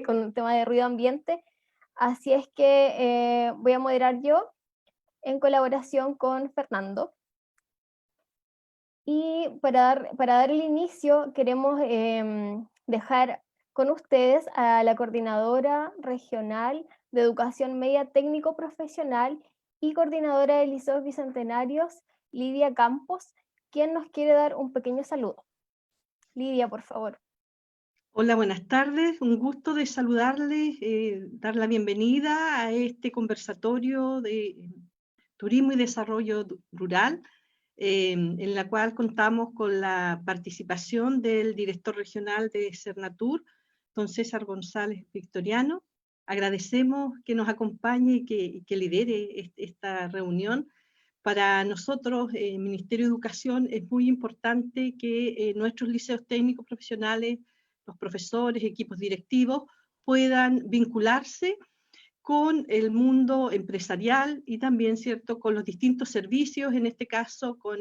con el tema de ruido ambiente, así es que voy a moderar yo en colaboración con Fernando. Y para dar el inicio, queremos dejar con ustedes a la coordinadora regional de educación media técnico profesional y coordinadora de liceos bicentenarios, Lidia Campos, quien nos quiere dar un pequeño saludo. Lidia, por favor. Hola, buenas tardes. Un gusto de saludarles, dar la bienvenida a este conversatorio de turismo y desarrollo rural, en la cual contamos con la participación del director regional de Cernatur, don César González Victoriano. Agradecemos que nos acompañe y que lidere esta reunión. Para nosotros, Ministerio de Educación, es muy importante que nuestros liceos técnicos profesionales, los profesores, equipos directivos, puedan vincularse con el mundo empresarial y también, ¿cierto?, con los distintos servicios, en este caso con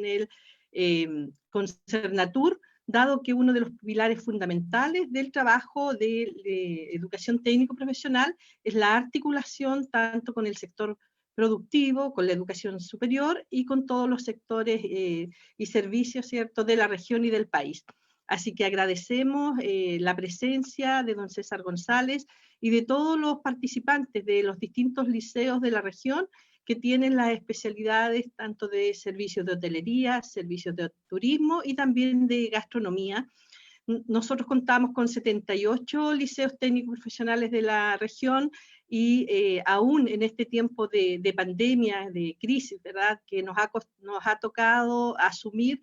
Cernatur, dado que uno de los pilares fundamentales del trabajo de educación técnico-profesional es la articulación tanto con el sector productivo, con la educación superior y con todos los sectores y servicios, ¿cierto?, de la región y del país. Así que agradecemos la presencia de don César González y de todos los participantes de los distintos liceos de la región que tienen las especialidades tanto de servicios de hotelería, servicios de turismo y también de gastronomía. Nosotros contamos con 78 liceos técnicos profesionales de la región y aún en este tiempo de pandemia, de crisis, ¿verdad?, que nos ha tocado asumir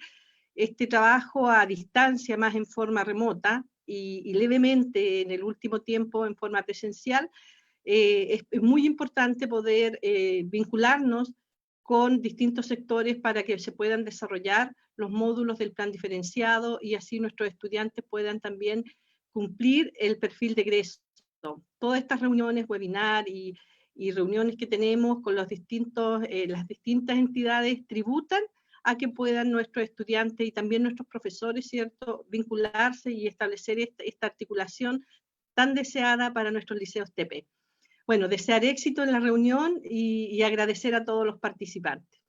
este trabajo a distancia, más en forma remota y levemente en el último tiempo en forma presencial, es muy importante poder vincularnos con distintos sectores para que se puedan desarrollar los módulos del plan diferenciado y así nuestros estudiantes puedan también cumplir el perfil de egreso. Todas estas reuniones, webinar y reuniones que tenemos con las distintas entidades tributan a que puedan nuestros estudiantes y también nuestros profesores, ¿cierto?, vincularse y establecer esta articulación tan deseada para nuestros liceos TP. Bueno, desear éxito en la reunión y agradecer a todos los participantes.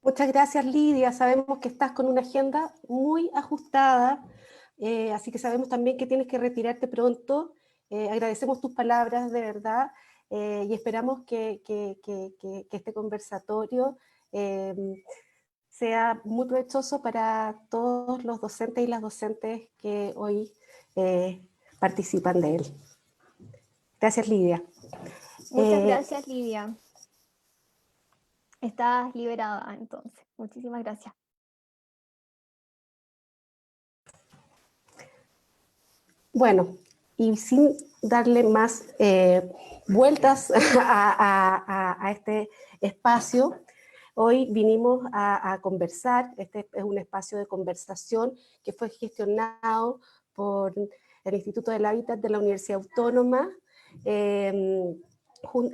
Muchas gracias, Lidia. Sabemos que estás con una agenda muy ajustada, así que sabemos también que tienes que retirarte pronto. Agradecemos tus palabras, de verdad, y esperamos que este conversatorio sea muy provechoso para todos los docentes y las docentes que hoy participan de él. Gracias, Lidia. Muchas gracias, Lidia. Estás liberada, entonces. Muchísimas gracias. Bueno, y sin darle más vueltas a este espacio, hoy vinimos a conversar. Este es un espacio de conversación que fue gestionado por el Instituto del Hábitat de la Universidad Autónoma, en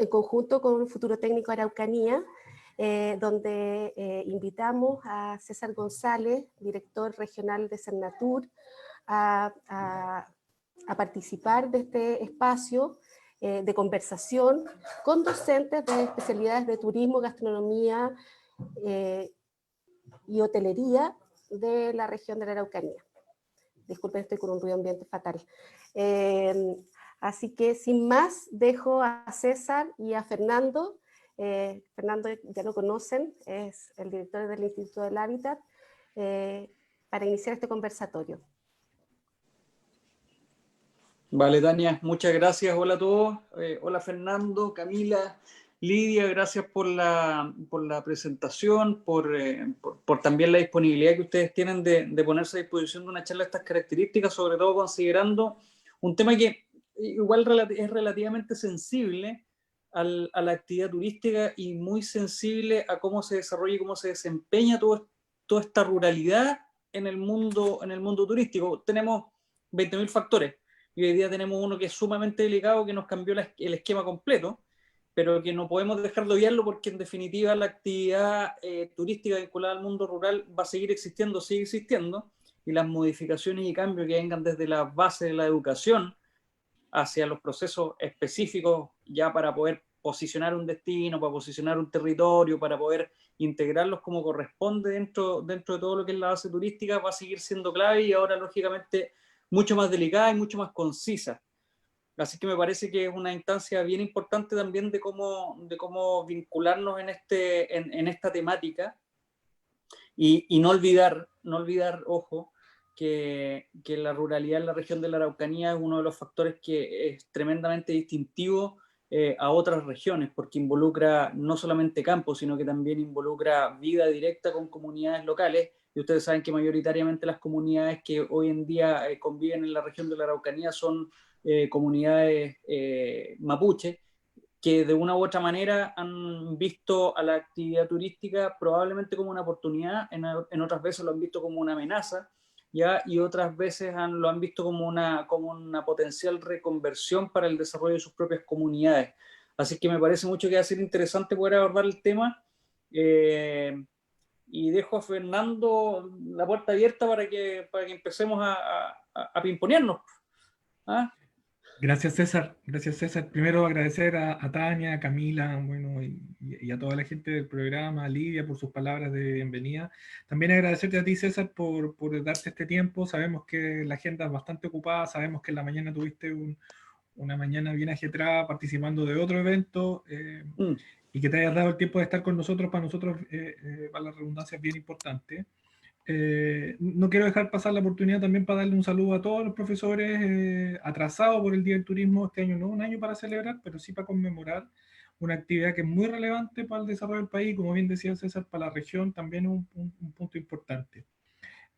conjunto con Futuro Técnico Araucanía, donde invitamos a César González, director regional de Cernatur, a participar de este espacio de conversación con docentes de especialidades de turismo, gastronomía y hotelería de la región de la Araucanía. Disculpen, estoy con un ruido ambiente fatal. Así que sin más, dejo a César y a Fernando. Fernando ya lo conocen, es el director del Instituto del Hábitat, para iniciar este conversatorio. Vale, Tania, muchas gracias. Hola a todos. Hola Fernando, Camila, Lidia, gracias por la presentación, por también la disponibilidad que ustedes tienen de ponerse a disposición de una charla de estas características, sobre todo considerando un tema que igual es relativamente sensible a la actividad turística y muy sensible a cómo se desarrolla y cómo se desempeña toda esta ruralidad en el mundo turístico. Tenemos 20.000 factores. Y hoy día tenemos uno que es sumamente delicado, que nos cambió el esquema completo, pero que no podemos dejar de obviarlo porque en definitiva la actividad turística vinculada al mundo rural va a seguir existiendo, sigue existiendo, y las modificaciones y cambios que vengan desde la base de la educación hacia los procesos específicos ya para poder posicionar un destino, para posicionar un territorio, para poder integrarlos como corresponde dentro de todo lo que es la base turística, va a seguir siendo clave y ahora lógicamente mucho más delicada y mucho más concisa. Así que me parece que es una instancia bien importante también de cómo vincularnos en esta temática y no olvidar, ojo, que la ruralidad en la región de la Araucanía es uno de los factores que es tremendamente distintivo a otras regiones, porque involucra no solamente campos, sino que también involucra vida directa con comunidades locales. Y ustedes saben que mayoritariamente las comunidades que hoy en día conviven en la región de la Araucanía son comunidades mapuche, que de una u otra manera han visto a la actividad turística probablemente como una oportunidad, en otras veces lo han visto como una amenaza, ¿ya? Y otras veces lo han visto como una potencial reconversión para el desarrollo de sus propias comunidades. Así que me parece mucho que va a ser interesante poder abordar el tema. Y dejo a Fernando la puerta abierta para que empecemos a pimponearnos. ¿Ah? Gracias, César. Gracias, César. Primero agradecer a Tania, a Camila, bueno, y a toda la gente del programa, a Lidia por sus palabras de bienvenida. También agradecerte a ti, César, por darte este tiempo. Sabemos que la agenda es bastante ocupada, sabemos que en la mañana tuviste una mañana bien ajetreada participando de otro evento y que te hayas dado el tiempo de estar con nosotros, para nosotros, para la redundancia, es bien importante. No quiero dejar pasar la oportunidad también para darle un saludo a todos los profesores atrasados por el Día del Turismo. Este año no un año para celebrar, pero sí para conmemorar una actividad que es muy relevante para el desarrollo del país, como bien decía César, para la región también es un punto importante.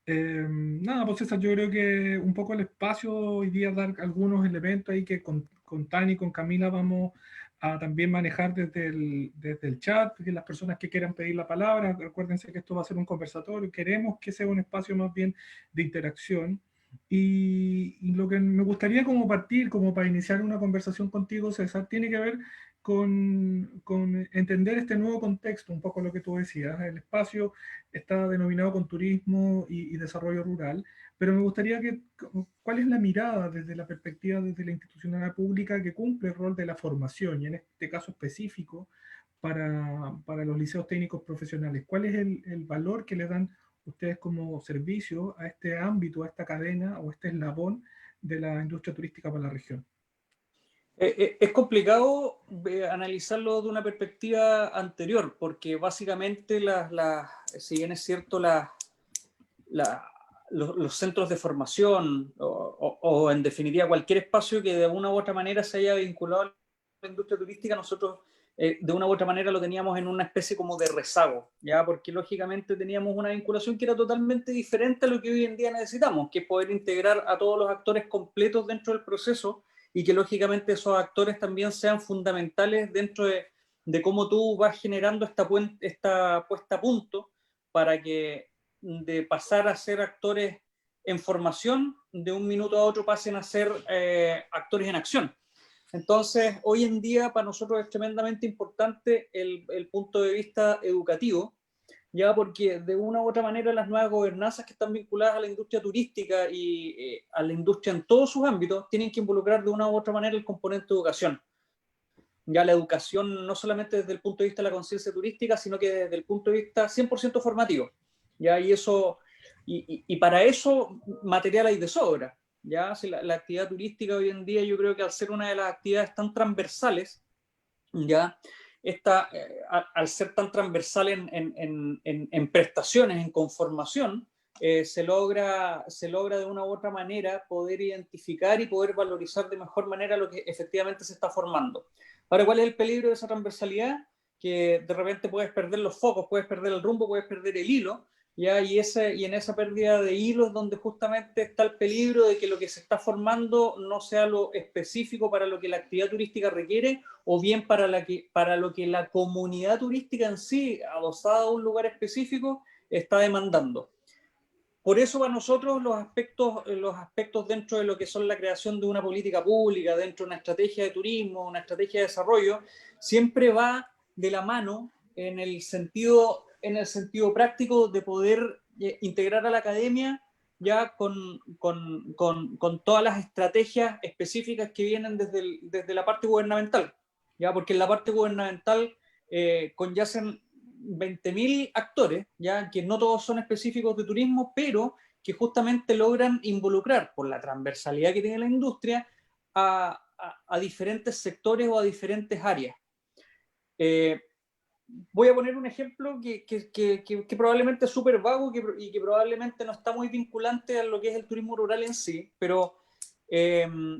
Nada, pues César, yo creo que un poco el espacio hoy día dar algunos elementos ahí que con Tani y con Camila vamos a también manejar desde el chat, que las personas que quieran pedir la palabra, acuérdense que esto va a ser un conversatorio, queremos que sea un espacio más bien de interacción. Y lo que me gustaría como partir, como para iniciar una conversación contigo, César, tiene que ver con entender este nuevo contexto, un poco lo que tú decías. El espacio está denominado con turismo y desarrollo rural, pero me gustaría ¿cuál es la mirada desde la perspectiva, desde la institucionalidad pública que cumple el rol de la formación, y en este caso específico para los liceos técnicos profesionales? ¿Cuál es el valor que le dan ustedes como servicio a este ámbito, a esta cadena o este eslabón de la industria turística para la región? Es complicado analizarlo de una perspectiva anterior, porque básicamente si bien es cierto, los centros de formación o en definitiva cualquier espacio que de una u otra manera se haya vinculado a la industria turística, nosotros de una u otra manera lo teníamos en una especie como de rezago, ¿ya? Porque lógicamente teníamos una vinculación que era totalmente diferente a lo que hoy en día necesitamos, que es poder integrar a todos los actores completos dentro del proceso y que lógicamente esos actores también sean fundamentales dentro de cómo tú vas generando esta puesta a punto para que de pasar a ser actores en formación, de un minuto a otro pasen a ser actores en acción. Entonces, hoy en día para nosotros es tremendamente importante el punto de vista educativo, ya porque de una u otra manera las nuevas gobernanzas que están vinculadas a la industria turística y a la industria en todos sus ámbitos tienen que involucrar de una u otra manera el componente de educación. Ya la educación no solamente desde el punto de vista de la conciencia turística, sino que desde el punto de vista 100% formativo. ¿Ya? Y para eso material hay de sobra. ¿Ya? Si la actividad turística hoy en día, yo creo que al ser una de las actividades tan transversales, ¿ya? Al ser tan transversal en prestaciones, en conformación, se logra de una u otra manera poder identificar y poder valorizar de mejor manera lo que efectivamente se está formando. Ahora, ¿cuál es el peligro de esa transversalidad? Que de repente puedes perder los focos, puedes perder el rumbo, puedes perder el hilo, ¿ya? Y en esa pérdida de hilo es donde justamente está el peligro de que lo que se está formando no sea lo específico para lo que la actividad turística requiere, o bien para lo que la comunidad turística en sí, adosada a un lugar específico, está demandando. Por eso para nosotros los aspectos dentro de lo que son la creación de una política pública, dentro de una estrategia de turismo, una estrategia de desarrollo, siempre va de la mano en el sentido práctico de poder integrar a la academia ya con todas las estrategias específicas que vienen desde la parte gubernamental, ya porque en la parte gubernamental conyacen 20.000 actores, ya que no todos son específicos de turismo, pero que justamente logran involucrar por la transversalidad que tiene la industria a diferentes sectores o a diferentes áreas. Voy a poner un ejemplo que probablemente es súper vago y que probablemente no está muy vinculante a lo que es el turismo rural en sí, pero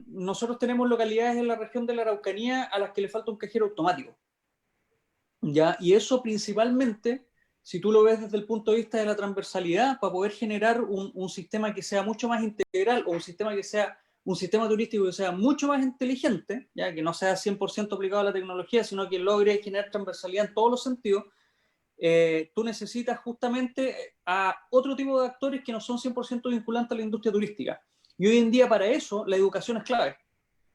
nosotros tenemos localidades en la región de la Araucanía a las que le falta un cajero automático, ¿ya? Y eso principalmente, si tú lo ves desde el punto de vista de la transversalidad, para poder generar un sistema que sea mucho más integral o un sistema turístico que sea mucho más inteligente, ya que no sea 100% aplicado a la tecnología, sino que logre generar transversalidad en todos los sentidos, tú necesitas justamente a otro tipo de actores que no son 100% vinculantes a la industria turística. Y hoy en día para eso la educación es clave,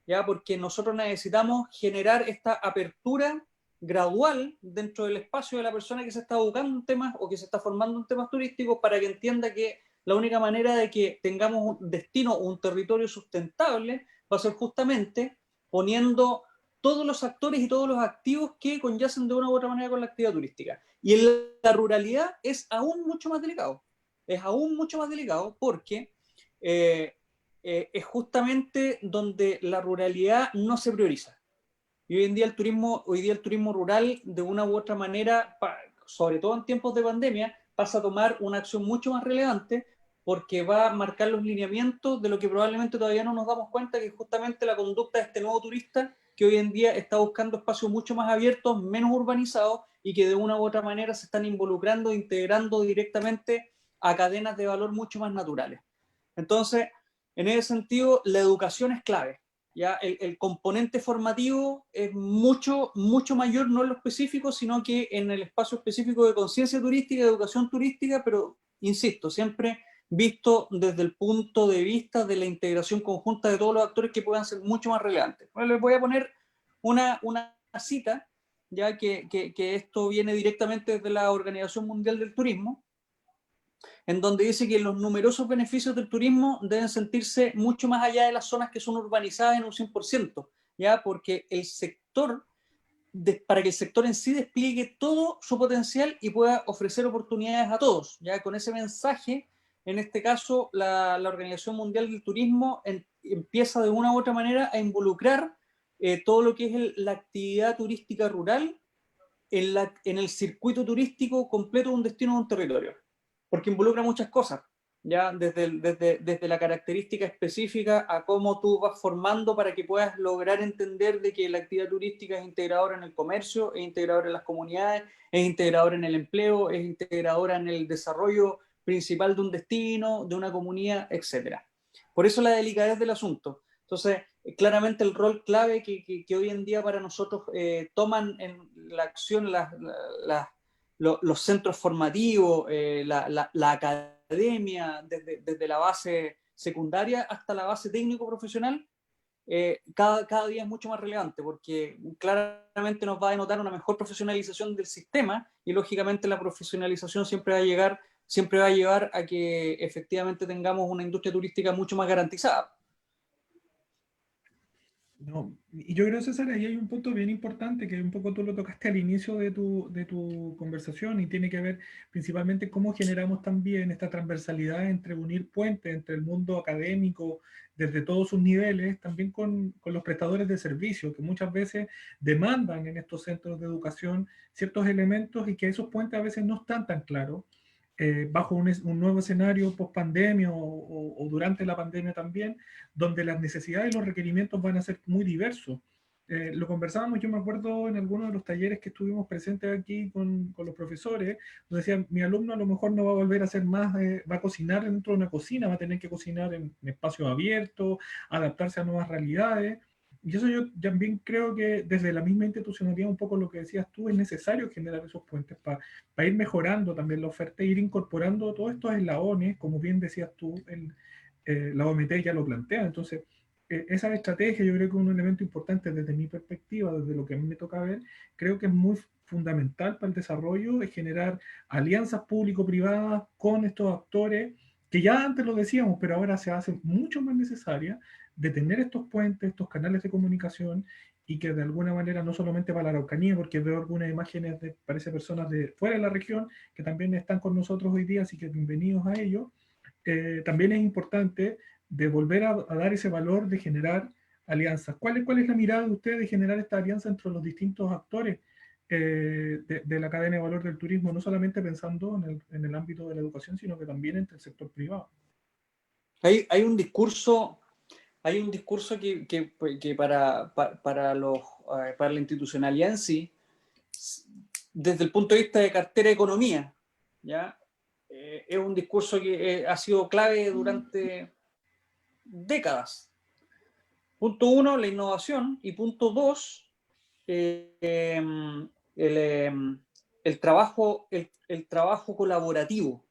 ¿ya? Porque nosotros necesitamos generar esta apertura gradual dentro del espacio de la persona que se está educando en temas o que se está formando en temas turísticos para que entienda que la única manera de que tengamos un destino o un territorio sustentable va a ser justamente poniendo todos los actores y todos los activos que conyacen de una u otra manera con la actividad turística. Y en la ruralidad es aún mucho más delicado. Es aún mucho más delicado porque es justamente donde la ruralidad no se prioriza. Y hoy día el turismo rural, de una u otra manera, sobre todo en tiempos de pandemia, pasa a tomar una acción mucho más relevante porque va a marcar los lineamientos de lo que probablemente todavía no nos damos cuenta, que es justamente la conducta de este nuevo turista que hoy en día está buscando espacios mucho más abiertos, menos urbanizados y que de una u otra manera se están involucrando, integrando directamente a cadenas de valor mucho más naturales. Entonces, en ese sentido, la educación es clave. ¿Ya? El componente formativo es mucho mayor, no en lo específico, sino que en el espacio específico de conciencia turística, de educación turística, pero insisto, siempre visto desde el punto de vista de la integración conjunta de todos los actores que puedan ser mucho más relevantes. Bueno, les voy a poner una cita, ya que esto viene directamente desde la Organización Mundial del Turismo, en donde dice que los numerosos beneficios del turismo deben sentirse mucho más allá de las zonas que son urbanizadas en un 100%, ¿ya? Porque el sector, para que el sector en sí despliegue todo su potencial y pueda ofrecer oportunidades a todos, ¿ya? Con ese mensaje, en este caso, la Organización Mundial del Turismo empieza de una u otra manera a involucrar todo lo que es la actividad turística rural en el circuito turístico completo de un destino o un territorio, porque involucra muchas cosas, ya desde la característica específica a cómo tú vas formando para que puedas lograr entender de que la actividad turística es integradora en el comercio, es integradora en las comunidades, es integradora en el empleo, es integradora en el desarrollo principal de un destino, de una comunidad, etc. Por eso la delicadez del asunto. Entonces, claramente el rol clave que hoy en día para nosotros toman en la acción los centros formativos, la academia, desde la base secundaria hasta la base técnico-profesional, cada día es mucho más relevante porque claramente nos va a denotar una mejor profesionalización del sistema y lógicamente la profesionalización siempre va a llevar a que efectivamente tengamos una industria turística mucho más garantizada. No, y yo creo, César, ahí hay un punto bien importante que un poco tú lo tocaste al inicio de tu conversación y tiene que ver principalmente cómo generamos también esta transversalidad entre unir puentes entre el mundo académico desde todos sus niveles, también con los prestadores de servicios que muchas veces demandan en estos centros de educación ciertos elementos y que esos puentes a veces no están tan claros. Bajo un nuevo escenario post pandemia o durante la pandemia también, donde las necesidades y los requerimientos van a ser muy diversos. Lo conversábamos, yo me acuerdo en algunos de los talleres que estuvimos presentes aquí con los profesores, donde decían, mi alumno a lo mejor no va a volver a hacer más, va a cocinar dentro de una cocina, va a tener que cocinar en espacios abiertos, adaptarse a nuevas realidades. Y eso yo también creo que desde la misma institucionalidad, un poco lo que decías tú, es necesario generar esos puentes para ir mejorando también la oferta, ir incorporando todos estos eslabones, como bien decías tú, la OMT ya lo plantea. Entonces, esa estrategia yo creo que es un elemento importante desde mi perspectiva, desde lo que a mí me toca ver, creo que es muy fundamental para el desarrollo, es generar alianzas público-privadas con estos actores que ya antes lo decíamos, pero ahora se hace mucho más necesaria, de tener estos puentes, estos canales de comunicación, y que de alguna manera, no solamente para la Araucanía, porque veo algunas imágenes de, parece, personas de fuera de la región que también están con nosotros hoy día, así que bienvenidos a ellos. También es importante de volver a dar ese valor de generar alianzas. ¿Cuál es la mirada de ustedes de generar esta alianza entre los distintos actores de la cadena de valor del turismo, no solamente pensando en el ámbito de la educación, sino que también entre el sector privado? Hay un discurso que para la institucionalidad en sí, desde el punto de vista de cartera de economía, ¿ya? Es un discurso que ha sido clave durante décadas. Punto uno, la innovación, y punto dos, el trabajo colaborativo,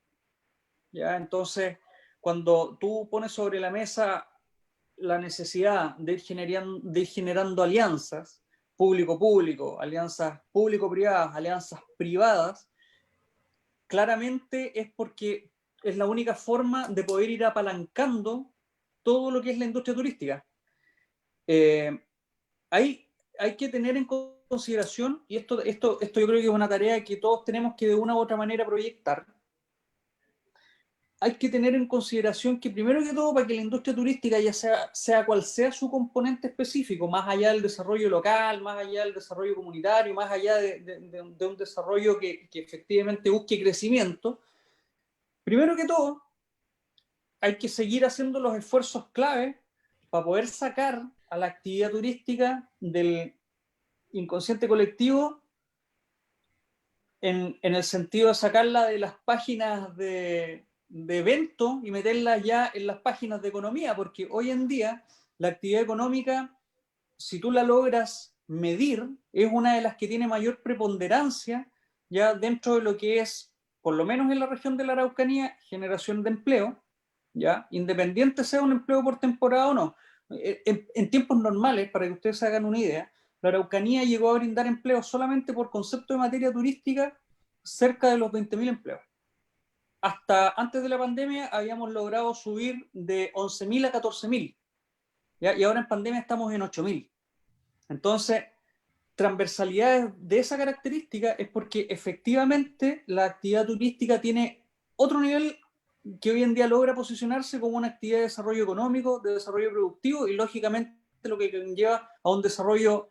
¿ya? Entonces, cuando tú pones sobre la mesa la necesidad de ir generando alianzas público-público, alianzas público-privadas, alianzas privadas, claramente es porque es la única forma de poder ir apalancando todo lo que es la industria turística. Hay que tener en consideración, y esto yo creo que es una tarea que todos tenemos que de una u otra manera proyectar. Hay que tener en consideración que, primero que todo, para que la industria turística, ya sea cual sea su componente específico, más allá del desarrollo local, más allá del desarrollo comunitario, más allá de un desarrollo que efectivamente busque crecimiento, primero que todo, hay que seguir haciendo los esfuerzos clave para poder sacar a la actividad turística del inconsciente colectivo, en el sentido de sacarla de las páginas de eventos y meterlas ya en las páginas de economía, porque hoy en día la actividad económica, si tú la logras medir, es una de las que tiene mayor preponderancia ya dentro de lo que es, por lo menos en la región de la Araucanía, generación de empleo, ya, independiente sea un empleo por temporada o no. En tiempos normales, para que ustedes se hagan una idea, la Araucanía llegó a brindar empleo solamente por concepto de materia turística cerca de los 20.000 empleos. Hasta antes de la pandemia habíamos logrado subir de 11.000 a 14.000, ¿ya? Y ahora en pandemia estamos en 8.000. Entonces, transversalidades de esa característica es porque efectivamente la actividad turística tiene otro nivel que hoy en día logra posicionarse como una actividad de desarrollo económico, de desarrollo productivo, y lógicamente lo que conlleva a un desarrollo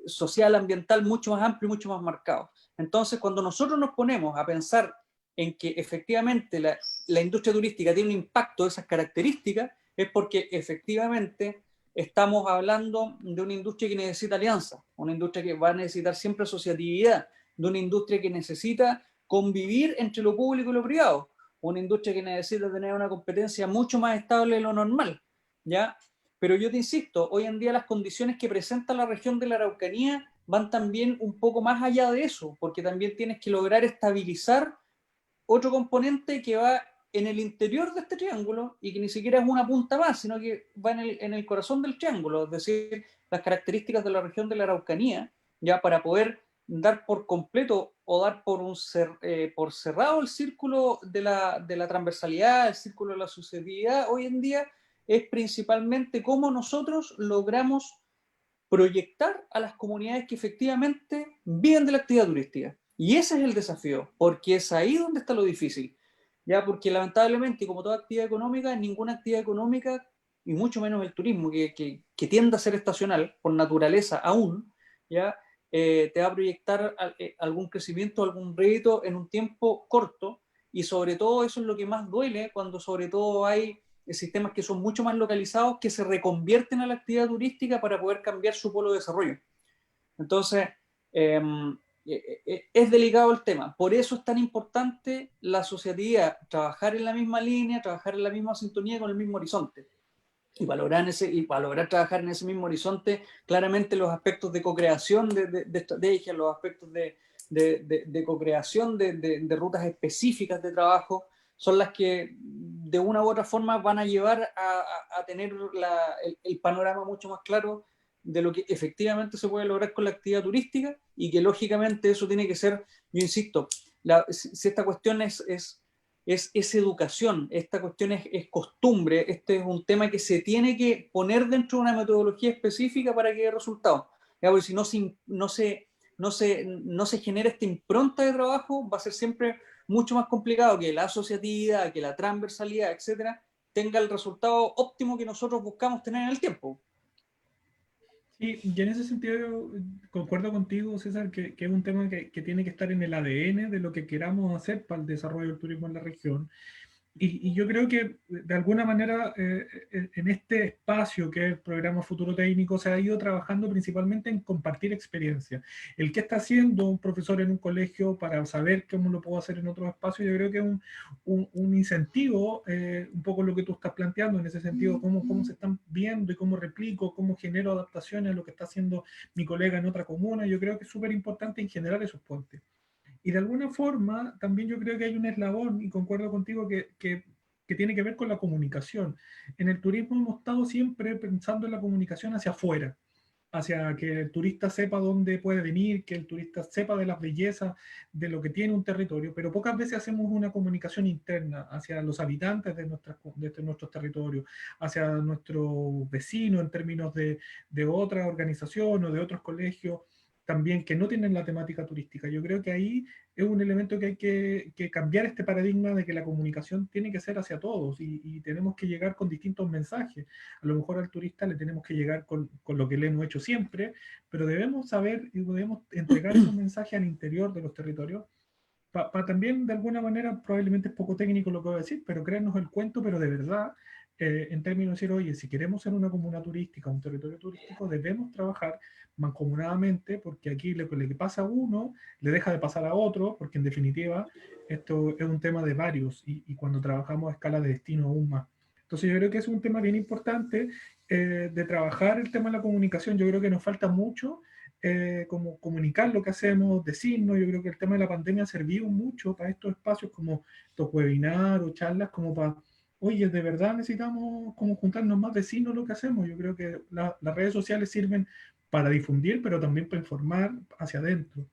social, ambiental mucho más amplio y mucho más marcado. Entonces, cuando nosotros nos ponemos a pensar en que efectivamente la industria turística tiene un impacto de esas características, es porque efectivamente estamos hablando de una industria que necesita alianza, una industria que va a necesitar siempre asociatividad, de una industria que necesita convivir entre lo público y lo privado, una industria que necesita tener una competencia mucho más estable de lo normal, ¿ya? Pero yo te insisto, hoy en día las condiciones que presenta la región de la Araucanía van también un poco más allá de eso, porque también tienes que lograr estabilizar otro componente que va en el interior de este triángulo y que ni siquiera es una punta más, sino que va en el corazón del triángulo, es decir, las características de la región de la Araucanía, ya para poder dar por completo o dar por cerrado el círculo de la transversalidad, el círculo de la asociatividad, hoy en día es principalmente cómo nosotros logramos proyectar a las comunidades que efectivamente viven de la actividad turística. Y ese es el desafío, porque es ahí donde está lo difícil. ¿Ya? Porque lamentablemente, como toda actividad económica, ninguna actividad económica, y mucho menos el turismo, que tiende a ser estacional por naturaleza aún, ¿ya? Te va a proyectar algún crecimiento, algún rédito en un tiempo corto, y sobre todo eso es lo que más duele cuando sobre todo hay sistemas que son mucho más localizados, que se reconvierten a la actividad turística para poder cambiar su polo de desarrollo. Entonces, es delicado el tema. Por eso es tan importante la asociatividad, trabajar en la misma línea, trabajar en la misma sintonía con el mismo horizonte. Y para lograr trabajar en ese mismo horizonte, claramente los aspectos de co-creación de estrategias, los aspectos de co-creación de rutas específicas de trabajo, son las que de una u otra forma van a llevar a tener el panorama mucho más claro de lo que efectivamente se puede lograr con la actividad turística, y que lógicamente eso tiene que ser, yo insisto, si esta cuestión es es educación, esta cuestión es costumbre, este es un tema que se tiene que poner dentro de una metodología específica para que dé resultados. Porque si no se genera esta impronta de trabajo, va a ser siempre mucho más complicado que la asociatividad, que la transversalidad, etcétera, tenga el resultado óptimo que nosotros buscamos tener en el tiempo. Sí, y en ese sentido concuerdo contigo, César, que es un tema que tiene que estar en el ADN de lo que queramos hacer para el desarrollo del turismo en la región. Y yo creo que de alguna manera en este espacio que es el programa Futuro Técnico se ha ido trabajando principalmente en compartir experiencia. El que está haciendo un profesor en un colegio para saber cómo lo puedo hacer en otros espacios, yo creo que es un incentivo, un poco lo que tú estás planteando en ese sentido, cómo se están viendo y cómo replico, cómo genero adaptaciones a lo que está haciendo mi colega en otra comuna. Yo creo que es súper importante en generar esos puentes. Y de alguna forma, también yo creo que hay un eslabón, y concuerdo contigo, que tiene que ver con la comunicación. En el turismo hemos estado siempre pensando en la comunicación hacia afuera, hacia que el turista sepa dónde puede venir, que el turista sepa de las bellezas de lo que tiene un territorio, pero pocas veces hacemos una comunicación interna hacia los habitantes de nuestros territorios, hacia nuestros vecinos en términos de otra organización o de otros colegios también que no tienen la temática turística. Yo creo que ahí es un elemento que hay que cambiar este paradigma de que la comunicación tiene que ser hacia todos y tenemos que llegar con distintos mensajes. A lo mejor al turista le tenemos que llegar con lo que le hemos hecho siempre, pero debemos saber y debemos entregar esos mensajes al interior de los territorios para también, de alguna manera, probablemente es poco técnico lo que voy a decir, pero créanos el cuento, pero de verdad, en términos de decir, oye, si queremos ser una comuna turística, un territorio turístico, debemos trabajar mancomunadamente, porque aquí lo que le pasa a uno, le deja de pasar a otro, porque en definitiva, esto es un tema de varios, y cuando trabajamos a escala de destino aún más. Entonces yo creo que es un tema bien importante de trabajar el tema de la comunicación. Yo creo que nos falta mucho como comunicar lo que hacemos, decirnos. Yo creo que el tema de la pandemia ha servido mucho para estos espacios como estos webinars o charlas, como para, oye, de verdad necesitamos como juntarnos más, decirnos lo que hacemos. Yo creo que las redes sociales sirven para difundir, pero también para informar hacia adentro.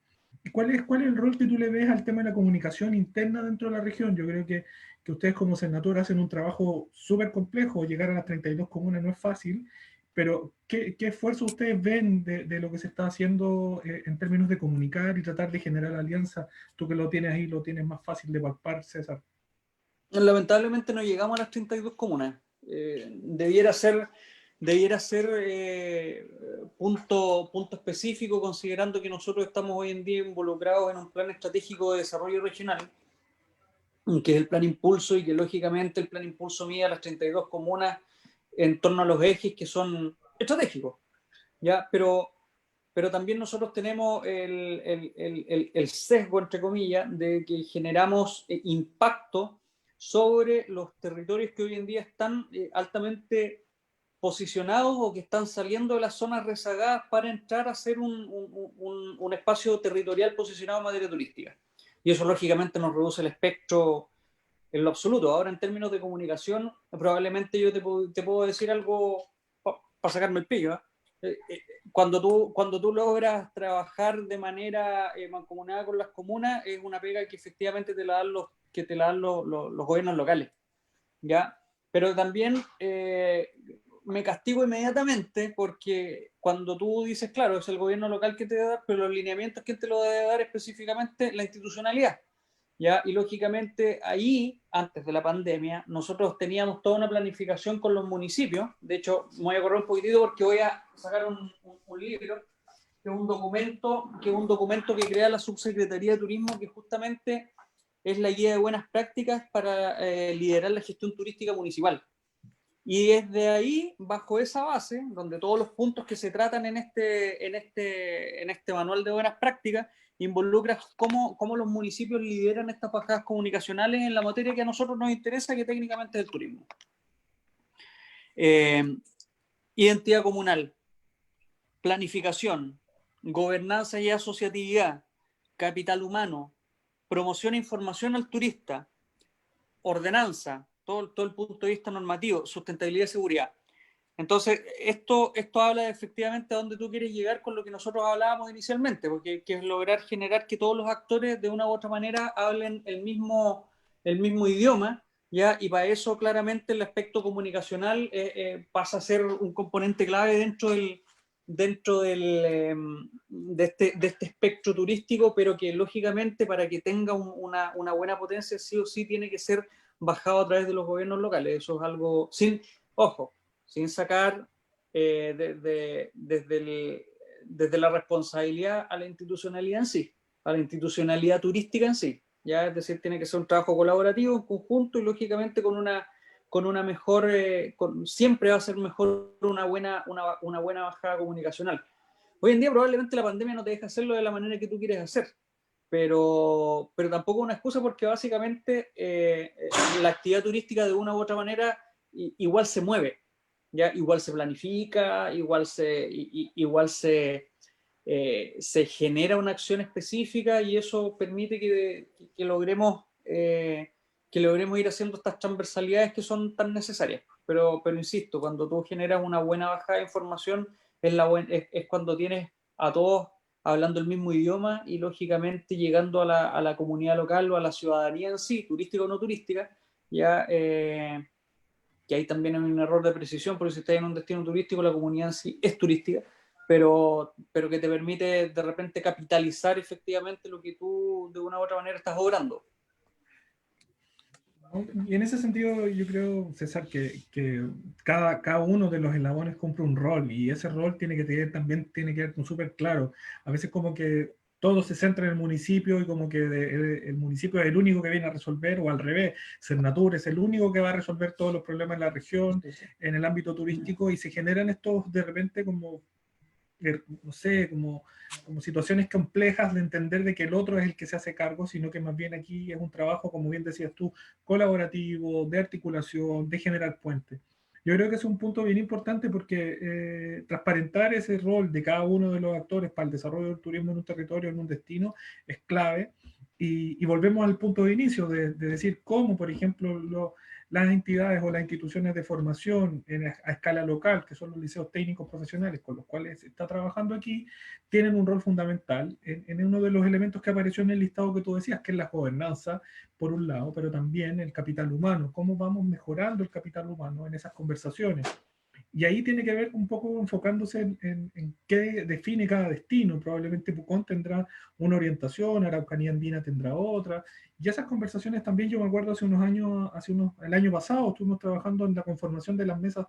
¿Y cuál es el rol que tú le ves al tema de la comunicación interna dentro de la región? Yo creo que ustedes como Senatur hacen un trabajo súper complejo. Llegar a las 32 comunas no es fácil, pero ¿qué esfuerzo ustedes ven de lo que se está haciendo en términos de comunicar y tratar de generar alianzas? Tú que lo tienes ahí, lo tienes más fácil de palpar, César. Lamentablemente no llegamos a las 32 comunas. Debiera ser punto específico, considerando que nosotros estamos hoy en día involucrados en un plan estratégico de desarrollo regional, que es el plan Impulso, y que lógicamente el plan Impulso mide a las 32 comunas en torno a los ejes que son estratégicos, ¿ya? Pero también nosotros tenemos el sesgo, entre comillas, de que generamos impacto sobre los territorios que hoy en día están altamente posicionados o que están saliendo de las zonas rezagadas para entrar a ser un espacio territorial posicionado en materia turística. Y eso lógicamente nos reduce el espectro en lo absoluto. Ahora, en términos de comunicación, probablemente yo te puedo decir algo para sacarme el pillo. Cuando tú logras trabajar de manera mancomunada con las comunas, es una pega que efectivamente te la dan los gobiernos locales, ¿ya? Pero también me castigo inmediatamente, porque cuando tú dices, claro, es el gobierno local que te debe dar, pero los lineamientos, ¿quién te lo debe dar específicamente? La institucionalidad, ¿ya? Y lógicamente ahí, antes de la pandemia, nosotros teníamos toda una planificación con los municipios. De hecho, me voy a correr un poquitito porque voy a sacar un libro, que es un documento que crea la Subsecretaría de Turismo, que justamente es la guía de buenas prácticas para liderar la gestión turística municipal. Y desde ahí, bajo esa base, donde todos los puntos que se tratan en este manual de buenas prácticas involucra cómo los municipios lideran estas bajadas comunicacionales en la materia que a nosotros nos interesa, que técnicamente es el turismo. Identidad comunal, planificación, gobernanza y asociatividad, capital humano, promoción e información al turista, ordenanza, todo el punto de vista normativo, sustentabilidad y seguridad. Entonces, esto habla efectivamente a dónde tú quieres llegar con lo que nosotros hablábamos inicialmente, porque que es lograr generar que todos los actores de una u otra manera hablen el mismo el mismo idioma, ¿ya? Y para eso claramente el aspecto comunicacional pasa a ser un componente clave de este espectro turístico, pero que lógicamente para que tenga una buena potencia sí o sí tiene que ser bajado a través de los gobiernos locales. Eso es algo, sin sacar desde la responsabilidad a la institucionalidad en sí, a la institucionalidad turística en sí. ¿Ya? Es decir, tiene que ser un trabajo colaborativo, en conjunto y lógicamente con una mejor, siempre va a ser mejor una buena bajada comunicacional. Hoy en día probablemente la pandemia no te deja hacerlo de la manera que tú quieres hacer, pero tampoco una excusa porque básicamente la actividad turística de una u otra manera igual se mueve, ¿ya? Igual se planifica, igual se genera una acción específica y eso permite que logremos ir haciendo estas transversalidades que son tan necesarias. Pero insisto, cuando tú generas una buena bajada de información, es cuando tienes a todos hablando el mismo idioma y lógicamente llegando a la comunidad local o a la ciudadanía en sí, turística o no turística, ya que ahí también hay un error de precisión, porque si estás en un destino turístico, la comunidad en sí es turística, pero que te permite de repente capitalizar efectivamente lo que tú de una u otra manera estás obrando. Y en ese sentido yo creo, César, que cada uno de los eslabones cumple un rol y ese rol también tiene que ver con súper claro. A veces como que todo se centra en el municipio y como que el municipio es el único que viene a resolver, o al revés, Cernatur es el único que va a resolver todos los problemas en la región, en el ámbito turístico, y se generan estos de repente como, no sé, como situaciones complejas de entender de que el otro es el que se hace cargo, sino que más bien aquí es un trabajo, como bien decías tú, colaborativo, de articulación, de generar puentes. Yo creo que es un punto bien importante porque transparentar ese rol de cada uno de los actores para el desarrollo del turismo en un territorio, en un destino, es clave. Y volvemos al punto de inicio de decir cómo, por ejemplo, las entidades o las instituciones de formación a escala local, que son los liceos técnicos profesionales con los cuales se está trabajando aquí, tienen un rol fundamental en uno de los elementos que apareció en el listado que tú decías, que es la gobernanza, por un lado, pero también el capital humano, cómo vamos mejorando el capital humano en esas conversaciones. Y ahí tiene que ver un poco enfocándose en qué define cada destino. Probablemente Pucón tendrá una orientación, Araucanía Andina tendrá otra. Y esas conversaciones también, yo me acuerdo hace unos años, el año pasado estuvimos trabajando en la conformación de las mesas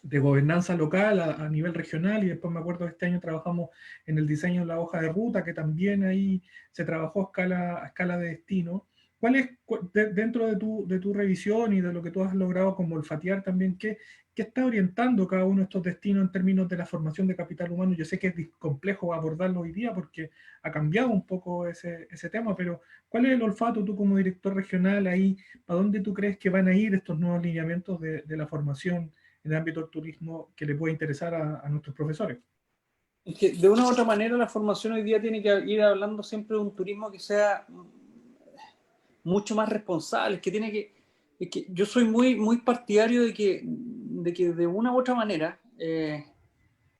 de gobernanza local a nivel regional, y después me acuerdo que este año trabajamos en el diseño de la hoja de ruta, que también ahí se trabajó a escala de destino. ¿Cuál es, dentro de tu revisión y de lo que tú has logrado como olfatear también, qué está orientando cada uno de estos destinos en términos de la formación de capital humano? Yo sé que es complejo abordarlo hoy día porque ha cambiado un poco ese tema, pero ¿cuál es el olfato tú como director regional ahí? ¿Para dónde tú crees que van a ir estos nuevos lineamientos de la formación en el ámbito del turismo que le puede interesar a nuestros profesores? Es que de una u otra manera la formación hoy día tiene que ir hablando siempre de un turismo que sea mucho más responsable, es que yo soy muy partidario de que de una u otra manera,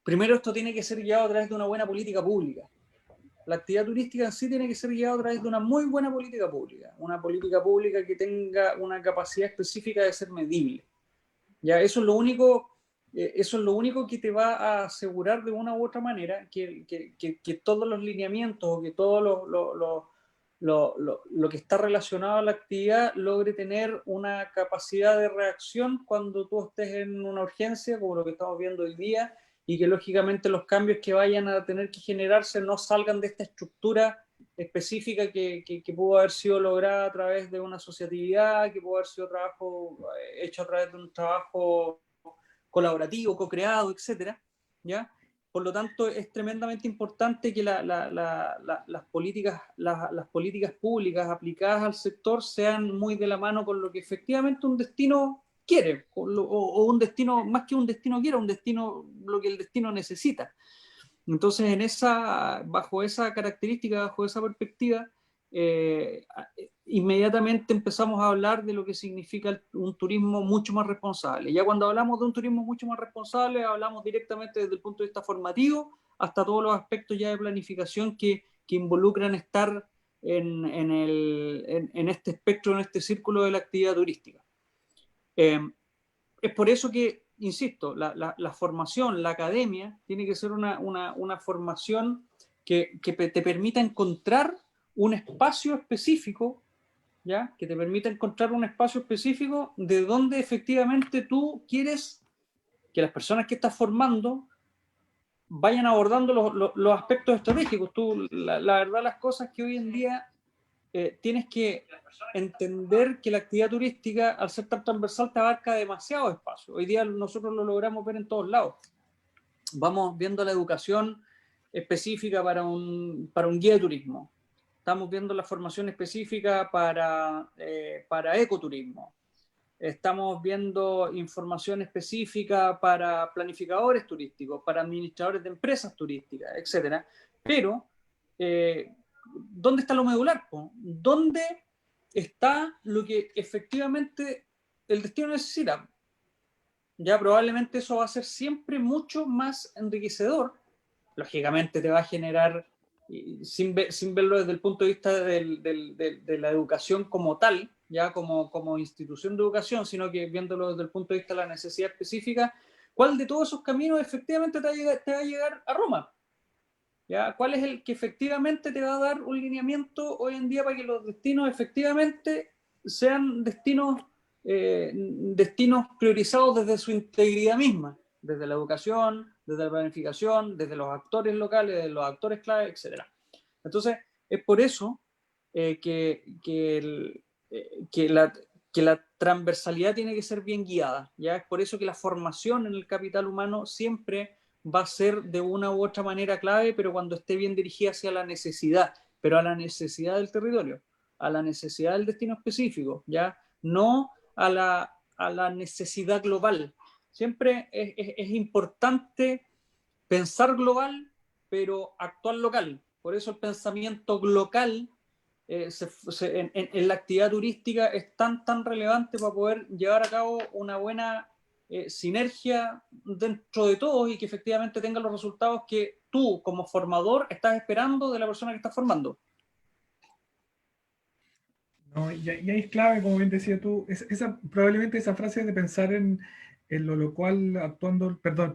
primero esto tiene que ser llevado a través de una buena política pública. La actividad turística en sí tiene que ser llevada a través de una muy buena política pública, una política pública que tenga una capacidad específica de ser medible. Ya, eso es lo único que te va a asegurar de una u otra manera que todos los lineamientos o que todo lo que está relacionado a la actividad logre tener una capacidad de reacción cuando tú estés en una urgencia, como lo que estamos viendo hoy día, y que lógicamente los cambios que vayan a tener que generarse no salgan de esta estructura específica que pudo haber sido lograda a través de una asociatividad, que pudo haber sido hecho a través de un trabajo colaborativo, co-creado, etcétera, ¿ya? Por lo tanto, es tremendamente importante que las políticas públicas aplicadas al sector sean muy de la mano con lo que efectivamente un destino quiere, o un destino, más que un destino quiere, lo que el destino necesita. Entonces, bajo esa característica, bajo esa perspectiva, inmediatamente empezamos a hablar de lo que significa un turismo mucho más responsable. Ya cuando hablamos de un turismo mucho más responsable, hablamos directamente desde el punto de vista formativo hasta todos los aspectos ya de planificación que involucran estar en este espectro, en este círculo de la actividad turística. Es por eso que, insisto, la formación, la academia, tiene que ser una formación que te permita encontrar un espacio específico, ¿ya? Que te permita encontrar un espacio específico de donde efectivamente tú quieres que las personas que estás formando vayan abordando los aspectos estratégicos. Tú, la verdad, las cosas que hoy en día tienes que entender que la actividad turística, al ser tan transversal, te abarca demasiado espacio. Hoy día nosotros lo logramos ver en todos lados. Vamos viendo la educación específica para un guía de turismo. Estamos viendo la formación específica para ecoturismo. Estamos viendo información específica para planificadores turísticos, para administradores de empresas turísticas, etc. Pero, ¿dónde está lo medular? ¿Dónde está lo que efectivamente el destino necesita? Ya probablemente eso va a ser siempre mucho más enriquecedor. Lógicamente te va a generar, sin verlo desde el punto de vista de la educación como tal, ya como institución de educación, sino que viéndolo desde el punto de vista de la necesidad específica, ¿cuál de todos esos caminos efectivamente te va a llegar a Roma? ¿Ya? ¿Cuál es el que efectivamente te va a dar un lineamiento hoy en día para que los destinos efectivamente sean destinos priorizados desde su integridad misma, desde la educación, desde la planificación, desde los actores locales, desde los actores clave, etc.? Entonces, es por eso que la transversalidad tiene que ser bien guiada, ¿ya? Es por eso que la formación en el capital humano siempre va a ser de una u otra manera clave, pero cuando esté bien dirigida hacia la necesidad, pero a la necesidad del territorio, a la necesidad del destino específico, ¿ya? No a la necesidad global. Siempre es importante pensar global, pero actuar local. Por eso el pensamiento local en la actividad turística es tan relevante para poder llevar a cabo una buena sinergia dentro de todos y que efectivamente tenga los resultados que tú como formador estás esperando de la persona que estás formando. No, y ahí es clave, como bien decías tú, probablemente esa frase de pensar en lo local,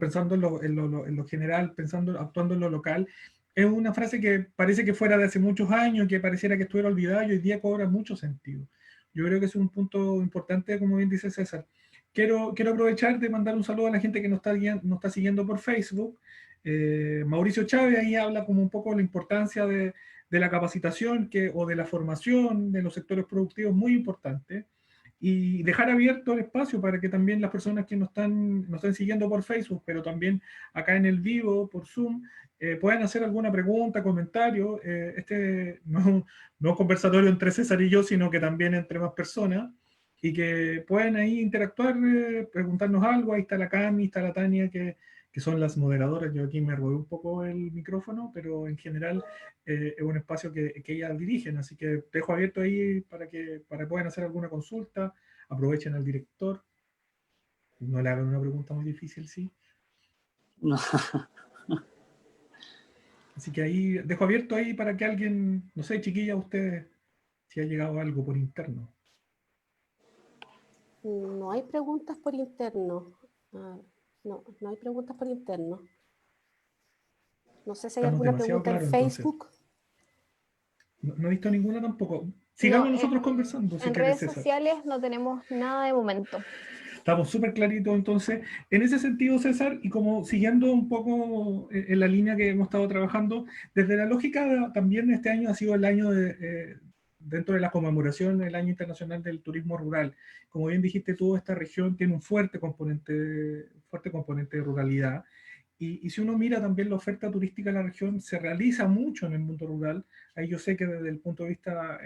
pensando en lo general, actuando en lo local, es una frase que parece que fuera de hace muchos años, que pareciera que estuviera olvidada y hoy día cobra mucho sentido. Yo creo que es un punto importante, como bien dice César. Quiero aprovechar de mandar un saludo a la gente que nos está siguiendo por Facebook. Mauricio Chávez ahí habla como un poco de la importancia de la capacitación o de la formación de los sectores productivos, muy importante, y dejar abierto el espacio para que también las personas que nos están siguiendo por Facebook, pero también acá en el vivo, por Zoom, puedan hacer alguna pregunta, comentario. Este no es un conversatorio entre César y yo, sino que también entre más personas, y que puedan ahí interactuar, preguntarnos algo. Ahí está la Cami, está la Tania, que son las moderadoras. Yo aquí me robé un poco el micrófono, pero en general es un espacio que ellas dirigen, así que dejo abierto ahí para que puedan hacer alguna consulta, aprovechen al director, no le hagan una pregunta muy difícil, sí. No. Así que ahí dejo abierto ahí para que alguien, no sé, chiquilla, ustedes, si ha llegado algo por interno. No hay preguntas por interno. No hay preguntas por interno. No sé si hay Estamos alguna demasiado pregunta claros, en Facebook. No he visto ninguna tampoco. Sigamos nosotros conversando, si en quieres, redes César. sociales no tenemos nada de momento. Estamos súper claritos, entonces, en ese sentido, César, y como siguiendo un poco en la línea que hemos estado trabajando, desde la lógica también este año ha sido el año dentro de la conmemoración, el Año Internacional del Turismo Rural. Como bien dijiste tú, esta región tiene un fuerte componente de ruralidad. Y si uno mira también la oferta turística de la región, se realiza mucho en el mundo rural. Ahí yo sé que desde el punto de vista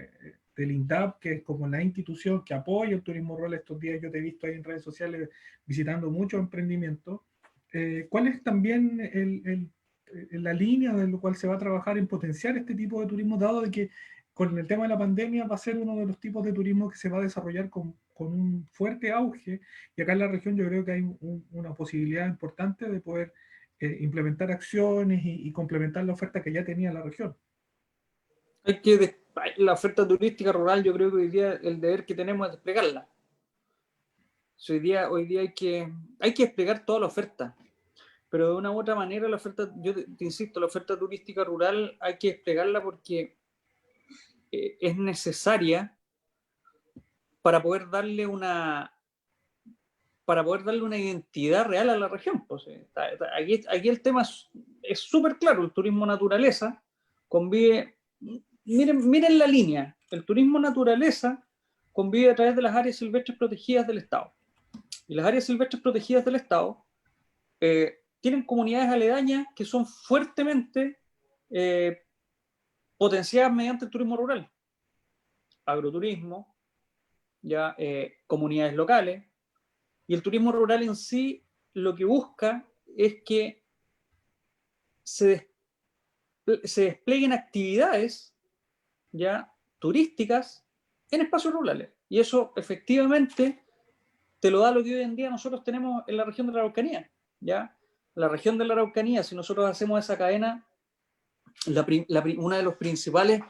del INDAP, que es como la institución que apoya el turismo rural, estos días yo te he visto ahí en redes sociales visitando muchos emprendimientos. ¿Cuál es también la línea de lo cual se va a trabajar en potenciar este tipo de turismo, dado de que con el tema de la pandemia va a ser uno de los tipos de turismo que se va a desarrollar con un fuerte auge? Y acá en la región yo creo que hay una posibilidad importante de poder implementar acciones y complementar la oferta que ya tenía la región. Hay que la oferta turística rural, yo creo que hoy día el deber que tenemos es desplegarla. Hoy día hay que desplegar toda la oferta, pero de una u otra manera la oferta, yo te insisto, la oferta turística rural hay que desplegarla porque es necesaria para poder darle una identidad real a la región. Pues, aquí el tema es súper claro. El turismo naturaleza convive, miren la línea, el turismo naturaleza convive a través de las áreas silvestres protegidas del Estado. Y las áreas silvestres protegidas del Estado tienen comunidades aledañas que son fuertemente potenciadas mediante el turismo rural. Agroturismo, ya, comunidades locales, y el turismo rural en sí lo que busca es que se desplieguen actividades ya turísticas en espacios rurales, y eso efectivamente te lo da lo que hoy en día nosotros tenemos en la región de la Araucanía. Ya, la región de la Araucanía, si nosotros hacemos esa cadena, una de los principales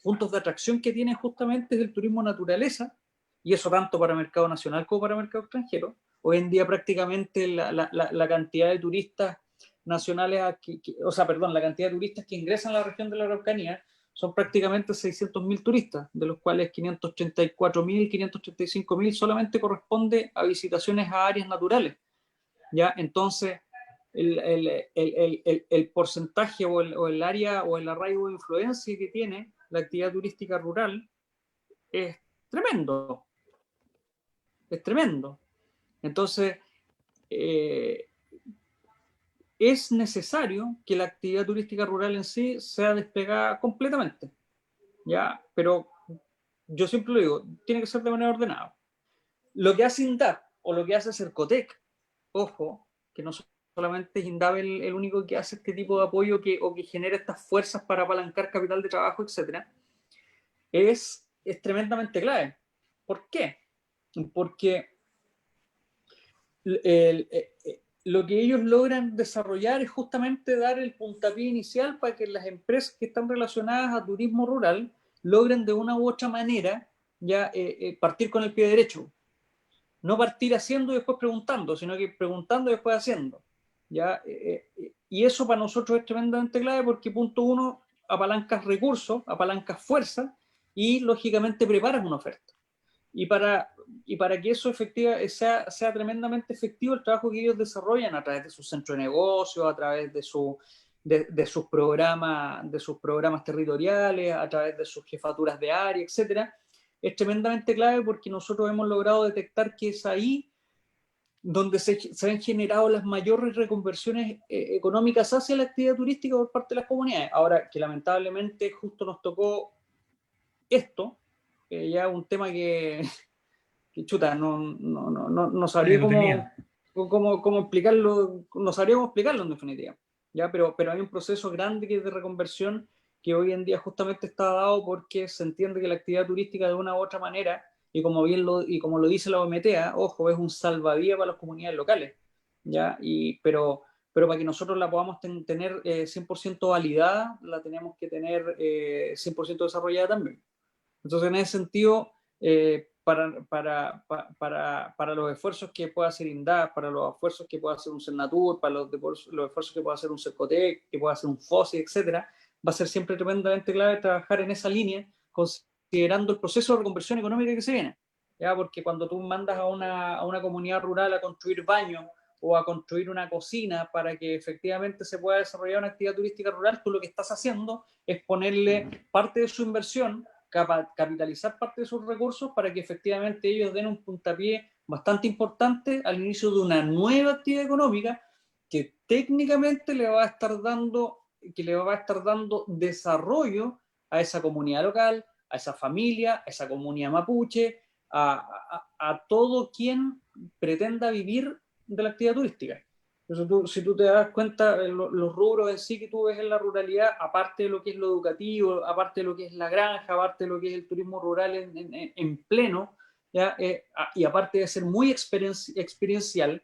puntos de atracción que tiene justamente es el turismo naturaleza, y eso tanto para mercado nacional como para mercado extranjero. Hoy en día prácticamente la cantidad de turistas nacionales, la cantidad de turistas que ingresan a la región de la Araucanía son prácticamente 600.000 turistas, de los cuales 534.000, 535.000 solamente corresponde a visitaciones a áreas naturales. ¿Ya? Entonces, el porcentaje o el área o el arraigo de influencia que tiene la actividad turística rural es tremendo. Es tremendo. Entonces, es necesario que la actividad turística rural en sí sea desplegada completamente. ¿Ya? Pero yo siempre lo digo, tiene que ser de manera ordenada. Lo que hace INDAP o lo que hace Cercotec, ojo, que no solamente es INDAP el único que hace este tipo de apoyo o que genera estas fuerzas para apalancar capital de trabajo, etc., es tremendamente clave. ¿Por qué? Porque lo que ellos logran desarrollar es justamente dar el puntapié inicial para que las empresas que están relacionadas a turismo rural logren de una u otra manera ya partir con el pie derecho. No partir haciendo y después preguntando, sino que preguntando y después haciendo. ¿Ya? Y eso para nosotros es tremendamente clave porque, punto uno, apalancas recursos, apalancas fuerza y, lógicamente, preparas una oferta. Y para que eso sea tremendamente efectivo el trabajo que ellos desarrollan a través de sus centros de negocio, a través de sus programas territoriales, a través de sus jefaturas de área, etcétera, es tremendamente clave porque nosotros hemos logrado detectar que es ahí donde se han generado las mayores reconversiones económicas hacia la actividad turística por parte de las comunidades. Ahora, que lamentablemente justo nos tocó esto, ya un tema que chuta, no sabría cómo explicarlo, no sabríamos explicarlo en definitiva, ¿ya? Pero hay un proceso grande que es de reconversión que hoy en día justamente está dado porque se entiende que la actividad turística de una u otra manera, y como lo dice la OMT, ojo, es un salvavidas para las comunidades locales, ¿ya? Pero para que nosotros la podamos tener 100% validada, la tenemos que tener 100% desarrollada también. Entonces, en ese sentido, para los esfuerzos que pueda hacer INDAP, para los esfuerzos que pueda hacer un Cernatur, para los esfuerzos que pueda hacer un Cercotec, que pueda hacer un FOSI, etcétera, va a ser siempre tremendamente clave trabajar en esa línea, considerando el proceso de reconversión económica que se viene. ¿Ya? Porque cuando tú mandas a una comunidad rural a construir baños o a construir una cocina para que efectivamente se pueda desarrollar una actividad turística rural, tú lo que estás haciendo es ponerle parte de su inversión, capitalizar parte de sus recursos para que efectivamente ellos den un puntapié bastante importante al inicio de una nueva actividad económica que técnicamente le va a estar dando desarrollo a esa comunidad local, a esa familia, a esa comunidad mapuche, a todo quien pretenda vivir de la actividad turística. Entonces, si tú te das cuenta, los rubros en sí que tú ves en la ruralidad, aparte de lo que es lo educativo, aparte de lo que es la granja, aparte de lo que es el turismo rural en pleno, ¿ya? Y aparte de ser muy experiencial,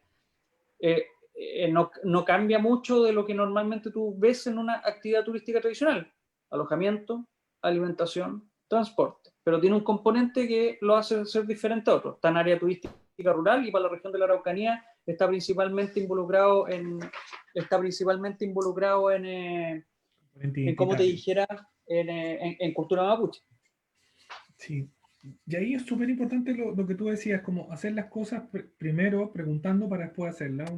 no cambia mucho de lo que normalmente tú ves en una actividad turística tradicional. Alojamiento, alimentación, transporte, pero tiene un componente que lo hace ser diferente a otros. Está en área turística rural y para la región de la Araucanía está principalmente involucrado en como te dijera, en cultura mapuche. Sí, y ahí es súper importante lo que tú decías, como hacer las cosas primero preguntando para después hacerlas.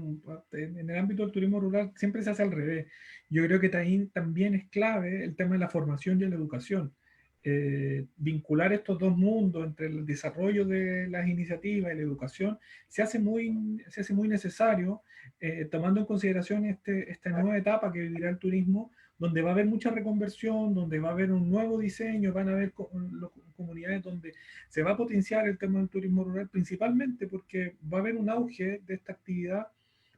En el ámbito del turismo rural siempre se hace al revés. Yo creo que también es clave el tema de la formación y la educación. Vincular estos dos mundos entre el desarrollo de las iniciativas y la educación se hace muy necesario, tomando en consideración esta nueva etapa que vivirá el turismo, donde va a haber mucha reconversión, donde va a haber un nuevo diseño, van a haber comunidades donde se va a potenciar el tema del turismo rural, principalmente porque va a haber un auge de esta actividad,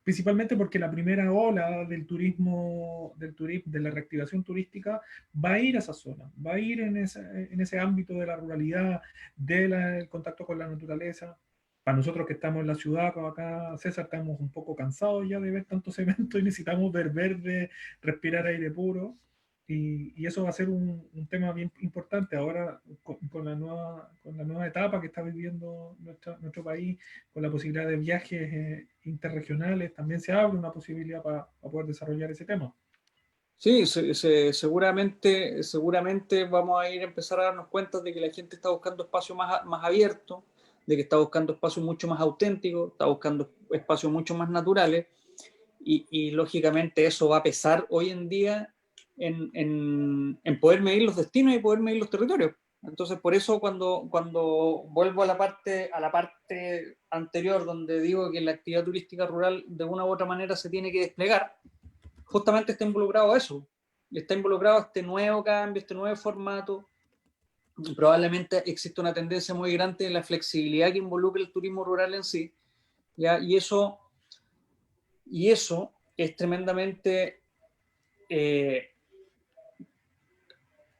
principalmente porque la primera ola del turismo, de la reactivación turística, va a ir a esa zona, va a ir en ese ámbito de la ruralidad, del contacto con la naturaleza. Para nosotros que estamos en la ciudad, como acá César, estamos un poco cansados ya de ver tantos eventos y necesitamos ver verde, respirar aire puro. Y eso va a ser un tema bien importante ahora con la nueva etapa que está viviendo nuestro país, con la posibilidad de viajes interregionales. También se abre una posibilidad para poder desarrollar ese tema. Sí, seguramente vamos a empezar a darnos cuenta de que la gente está buscando espacios más abiertos, de que está buscando espacios mucho más auténticos, está buscando espacios mucho más naturales, y lógicamente eso va a pesar hoy en día en poder medir los destinos y poder medir los territorios. Entonces, por eso cuando vuelvo a la parte anterior, donde digo que la actividad turística rural de una u otra manera se tiene que desplegar, justamente está involucrado eso, está involucrado este nuevo cambio, este nuevo formato. Probablemente existe una tendencia muy grande en la flexibilidad que involucra el turismo rural en sí, ¿ya? Y eso es tremendamente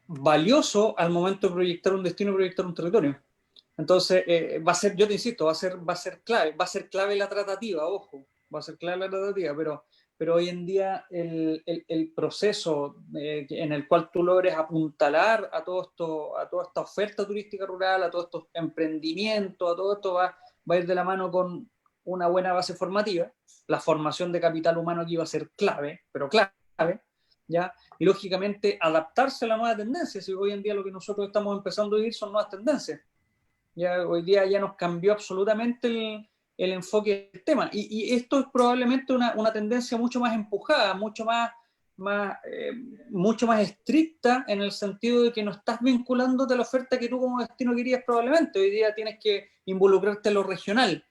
valioso al momento de proyectar un destino, proyectar un territorio. Entonces, va a ser, yo te insisto, va a ser clave la tratativa, ojo, va a ser clave la tratativa, pero hoy en día el proceso en el cual tú logres apuntalar a toda esta oferta turística rural, a todos estos emprendimientos, a todo esto va a ir de la mano con una buena base formativa. La formación de capital humano aquí va a ser clave, pero clave, ¿ya? Y lógicamente adaptarse a la nueva tendencia. Si hoy en día lo que nosotros estamos empezando a vivir son nuevas tendencias. Ya hoy día ya nos cambió absolutamente el enfoque del tema. Y esto es probablemente una tendencia mucho más empujada, mucho más estricta, en el sentido de que no estás vinculándote a la oferta que tú como destino querías probablemente. Hoy día tienes que involucrarte en lo regional,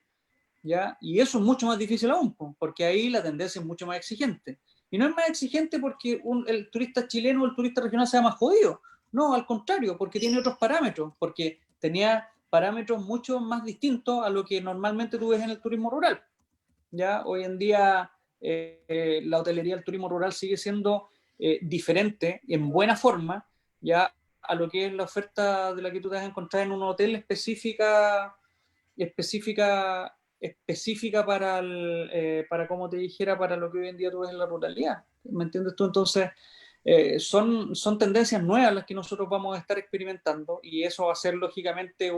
¿ya? Y eso es mucho más difícil aún, porque ahí la tendencia es mucho más exigente. Y no es más exigente porque el turista chileno o el turista regional sea más jodido. No, al contrario, porque tiene otros parámetros, porque tenía parámetros mucho más distintos a lo que normalmente tú ves en el turismo rural. ¿Ya? Hoy en día la hotelería del turismo rural sigue siendo diferente, en buena forma, ya, a lo que es la oferta de la que tú te vas a encontrar en un hotel específica para, como te dijera, para lo que hoy en día tú ves en la ruralidad. ¿Me entiendes tú? Entonces, son tendencias nuevas las que nosotros vamos a estar experimentando, y eso va a ser lógicamente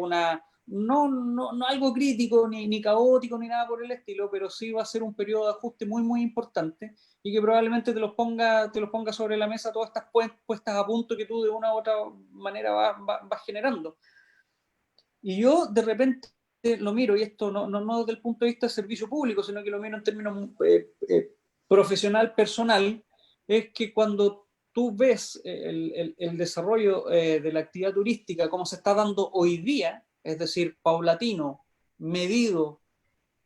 no algo crítico, ni caótico, ni nada por el estilo, pero sí va a ser un periodo de ajuste muy, muy importante, y que probablemente te los ponga sobre la mesa todas estas puestas a punto que tú de una u otra manera vas generando. Y yo de repente lo miro, y esto no desde el punto de vista de servicio público, sino que lo miro en términos profesional, personal, es que cuando tú ves el desarrollo de la actividad turística, como se está dando hoy día, es decir, paulatino, medido,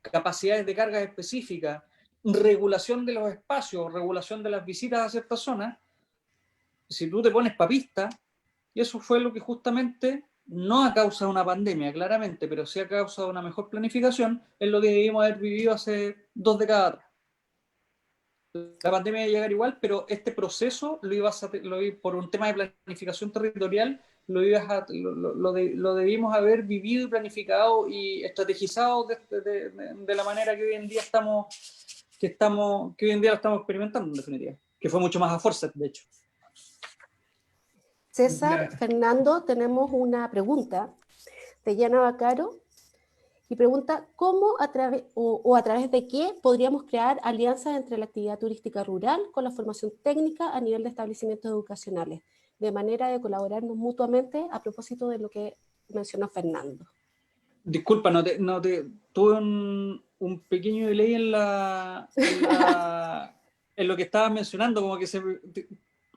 capacidades de carga específicas, regulación de los espacios, regulación de las visitas a ciertas zonas, si tú te pones papista, y eso fue lo que justamente, no a causa de una pandemia, claramente, pero sí a causa de una mejor planificación, es lo que debimos haber vivido hace 2 décadas atrás. La pandemia iba a llegar igual, pero este proceso por un tema de planificación territorial, lo debimos haber vivido y planificado y estrategizado de la manera que hoy en día que hoy en día lo estamos experimentando, en definitiva, que fue mucho más a fuerza, de hecho. César, Fernando, tenemos una pregunta de Yana Bacaro y pregunta ¿cómo a través de qué podríamos crear alianzas entre la actividad turística rural con la formación técnica a nivel de establecimientos educacionales, de manera de colaborarnos mutuamente a propósito de lo que mencionó Fernando? Disculpa, tuve un pequeño delay en lo que estabas mencionando, como que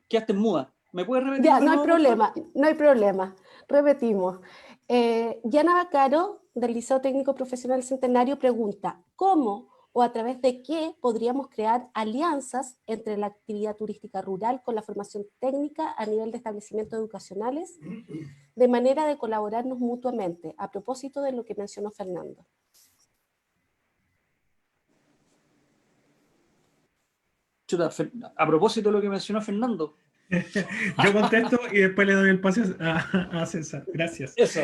quedaste muda. ¿Me puedes repetir? Ya, no hay problema, no hay problema. Repetimos. Yana Bacaro, del Liceo Técnico Profesional Centenario, pregunta, ¿cómo o a través de qué podríamos crear alianzas entre la actividad turística rural con la formación técnica a nivel de establecimientos educacionales, de manera de colaborarnos mutuamente, a propósito de lo que mencionó Fernando? Chuta, a propósito de lo que mencionó Fernando. Yo contesto y después le doy el pase a César. Gracias. Eso.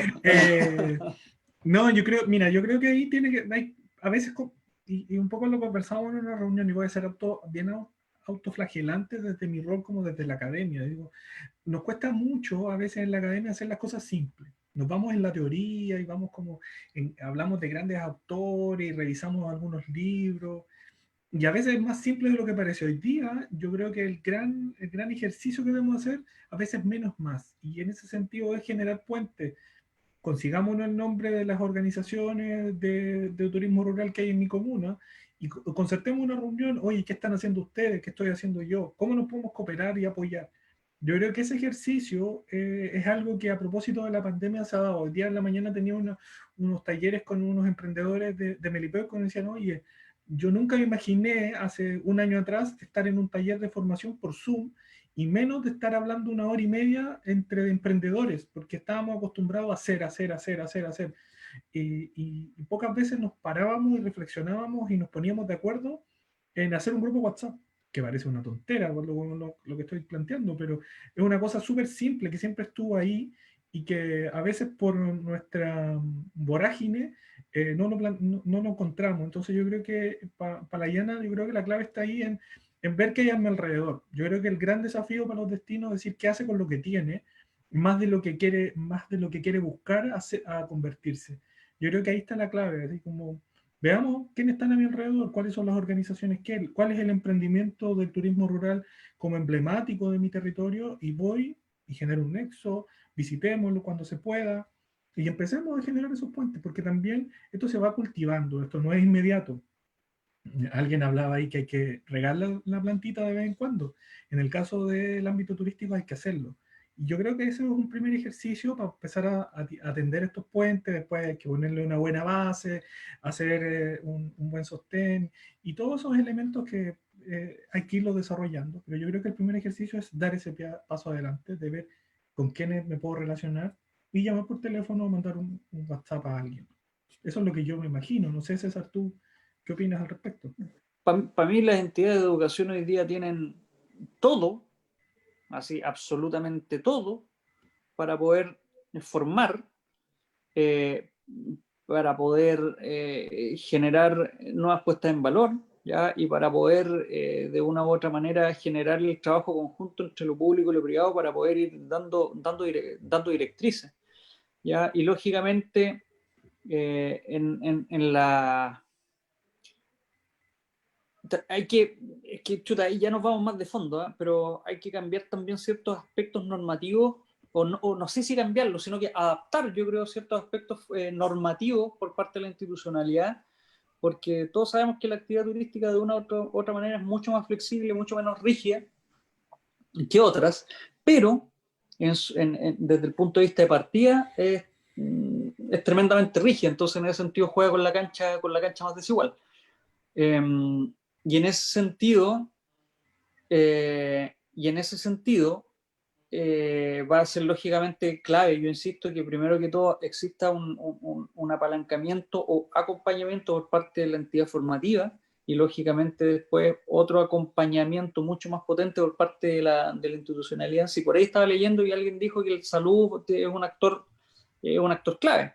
No, yo creo que ahí a veces, y un poco lo conversamos en una reunión, y voy a ser bien autoflagelante desde mi rol como desde la academia. Digo, nos cuesta mucho a veces en la academia hacer las cosas simples. Nos vamos en la teoría y vamos hablamos de grandes autores y revisamos algunos libros. Y a veces es más simple de lo que parece hoy día. Yo creo que el gran ejercicio que debemos hacer, a veces menos más. Y en ese sentido es generar puentes. Consigámonos el nombre de las organizaciones de turismo rural que hay en mi comuna y concertemos una reunión. Oye, ¿qué están haciendo ustedes? ¿Qué estoy haciendo yo? ¿Cómo nos podemos cooperar y apoyar? Yo creo que ese ejercicio es algo que a propósito de la pandemia se ha dado. Hoy día en la mañana tenía unos talleres con unos emprendedores de Melipeu que me decían, oye, yo nunca me imaginé hace un año atrás estar en un taller de formación por Zoom y menos de estar hablando 1 hora y media entre emprendedores, porque estábamos acostumbrados a hacer. Y pocas veces nos parábamos y reflexionábamos y nos poníamos de acuerdo en hacer un grupo WhatsApp, que parece una tontera lo que estoy planteando, pero es una cosa súper simple que siempre estuvo ahí y que a veces por nuestra vorágine no lo encontramos. Entonces yo creo que para la Yana, yo creo que la clave está ahí en ver qué hay a mi alrededor. Yo creo que el gran desafío para los destinos es decir qué hace con lo que tiene, más de lo que quiere buscar a convertirse. Yo creo que ahí está la clave, así como veamos quiénes están a mi alrededor, cuáles son las organizaciones cuál es el emprendimiento del turismo rural como emblemático de mi territorio y voy y genero un nexo, visitémoslo cuando se pueda y empecemos a generar esos puentes, porque también esto se va cultivando, esto no es inmediato. Alguien hablaba ahí que hay que regar la plantita de vez en cuando. En el caso del ámbito turístico hay que hacerlo. Y yo creo que ese es un primer ejercicio para empezar a atender estos puentes. Después hay que ponerle una buena base, hacer un buen sostén y todos esos elementos que hay que irlos desarrollando. Pero yo creo que el primer ejercicio es dar ese paso adelante, de ver con quiénes me puedo relacionar y llamar por teléfono o mandar un WhatsApp a alguien. Eso es lo que yo me imagino. No sé, César, tú, ¿qué opinas al respecto? Para mí las entidades de educación hoy día tienen todo, así absolutamente todo, para poder formar, para poder generar nuevas puestas en valor, ¿ya? Y para poder de una u otra manera generar el trabajo conjunto entre lo público y lo privado para poder ir dando directrices, ¿ya? Y lógicamente en la... es que chuta, ahí ya nos vamos más de fondo, ¿eh? Pero hay que cambiar también ciertos aspectos normativos, o no sé si cambiarlo, sino que adaptar, yo creo, ciertos aspectos normativos por parte de la institucionalidad, porque todos sabemos que la actividad turística de una u otra manera es mucho más flexible, mucho menos rígida que otras, pero desde el punto de vista de partida es tremendamente rígida, entonces en ese sentido juega con la cancha más desigual. Y en ese sentido, va a ser lógicamente clave, yo insisto, que primero que todo exista un apalancamiento o acompañamiento por parte de la entidad formativa y lógicamente después otro acompañamiento mucho más potente por parte de la institucionalidad. Si por ahí estaba leyendo y alguien dijo que el salud es un actor clave.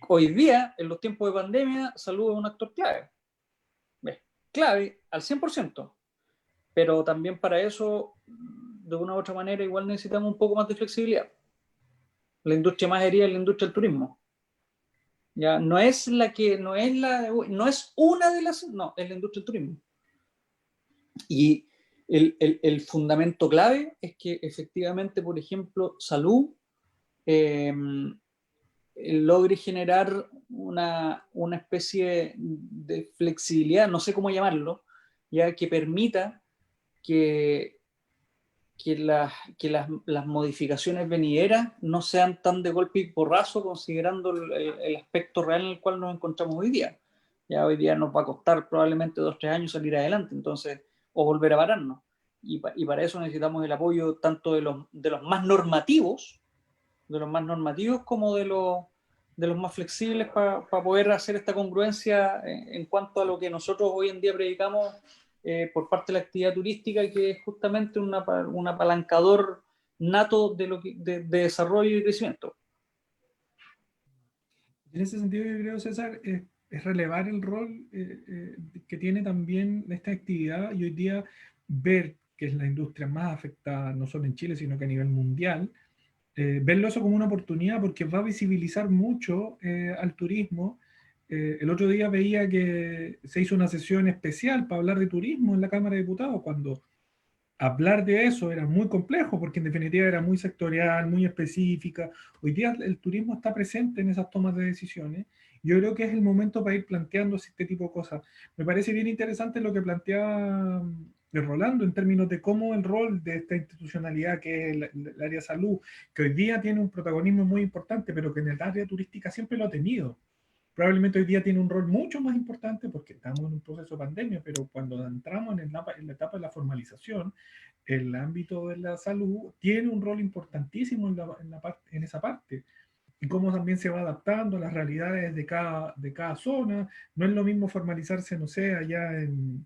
Hoy día, en los tiempos de pandemia, salud es un actor clave. Clave al 100%, pero también para eso de una u otra manera igual necesitamos un poco más de flexibilidad. La industria más herida es la industria del turismo. Ya, no es una de las, no, es la industria del turismo. Y el fundamento clave es que efectivamente, por ejemplo, salud logre generar una especie de flexibilidad, no sé cómo llamarlo, ya que permita que las modificaciones venideras no sean tan de golpe y porrazo, considerando el aspecto real en el cual nos encontramos hoy día. Ya hoy día nos va a costar probablemente 2 o 3 años salir adelante, entonces, o volver a pararnos. Y para eso necesitamos el apoyo tanto de los más normativos, como de los más flexibles para poder hacer esta congruencia en cuanto a lo que nosotros hoy en día predicamos por parte de la actividad turística, que es justamente un apalancador nato de desarrollo y crecimiento. En ese sentido, yo creo, César, es relevar el rol que tiene también esta actividad y hoy día ver que es la industria más afectada, no solo en Chile, sino que a nivel mundial, verlo eso como una oportunidad porque va a visibilizar mucho al turismo. El otro día veía que se hizo una sesión especial para hablar de turismo en la Cámara de Diputados, cuando hablar de eso era muy complejo, porque en definitiva era muy sectorial, muy específica. Hoy día el turismo está presente en esas tomas de decisiones. Yo creo que es el momento para ir planteándose este tipo de cosas. Me parece bien interesante lo que planteaba Rolando en términos de cómo el rol de esta institucionalidad, que es el área salud, que hoy día tiene un protagonismo muy importante, pero que en el área turística siempre lo ha tenido. Probablemente hoy día tiene un rol mucho más importante porque estamos en un proceso de pandemia, pero cuando entramos en la etapa de la formalización, el ámbito de la salud tiene un rol importantísimo en esa parte. Y cómo también se va adaptando a las realidades de cada zona. No es lo mismo formalizarse, no sé, allá en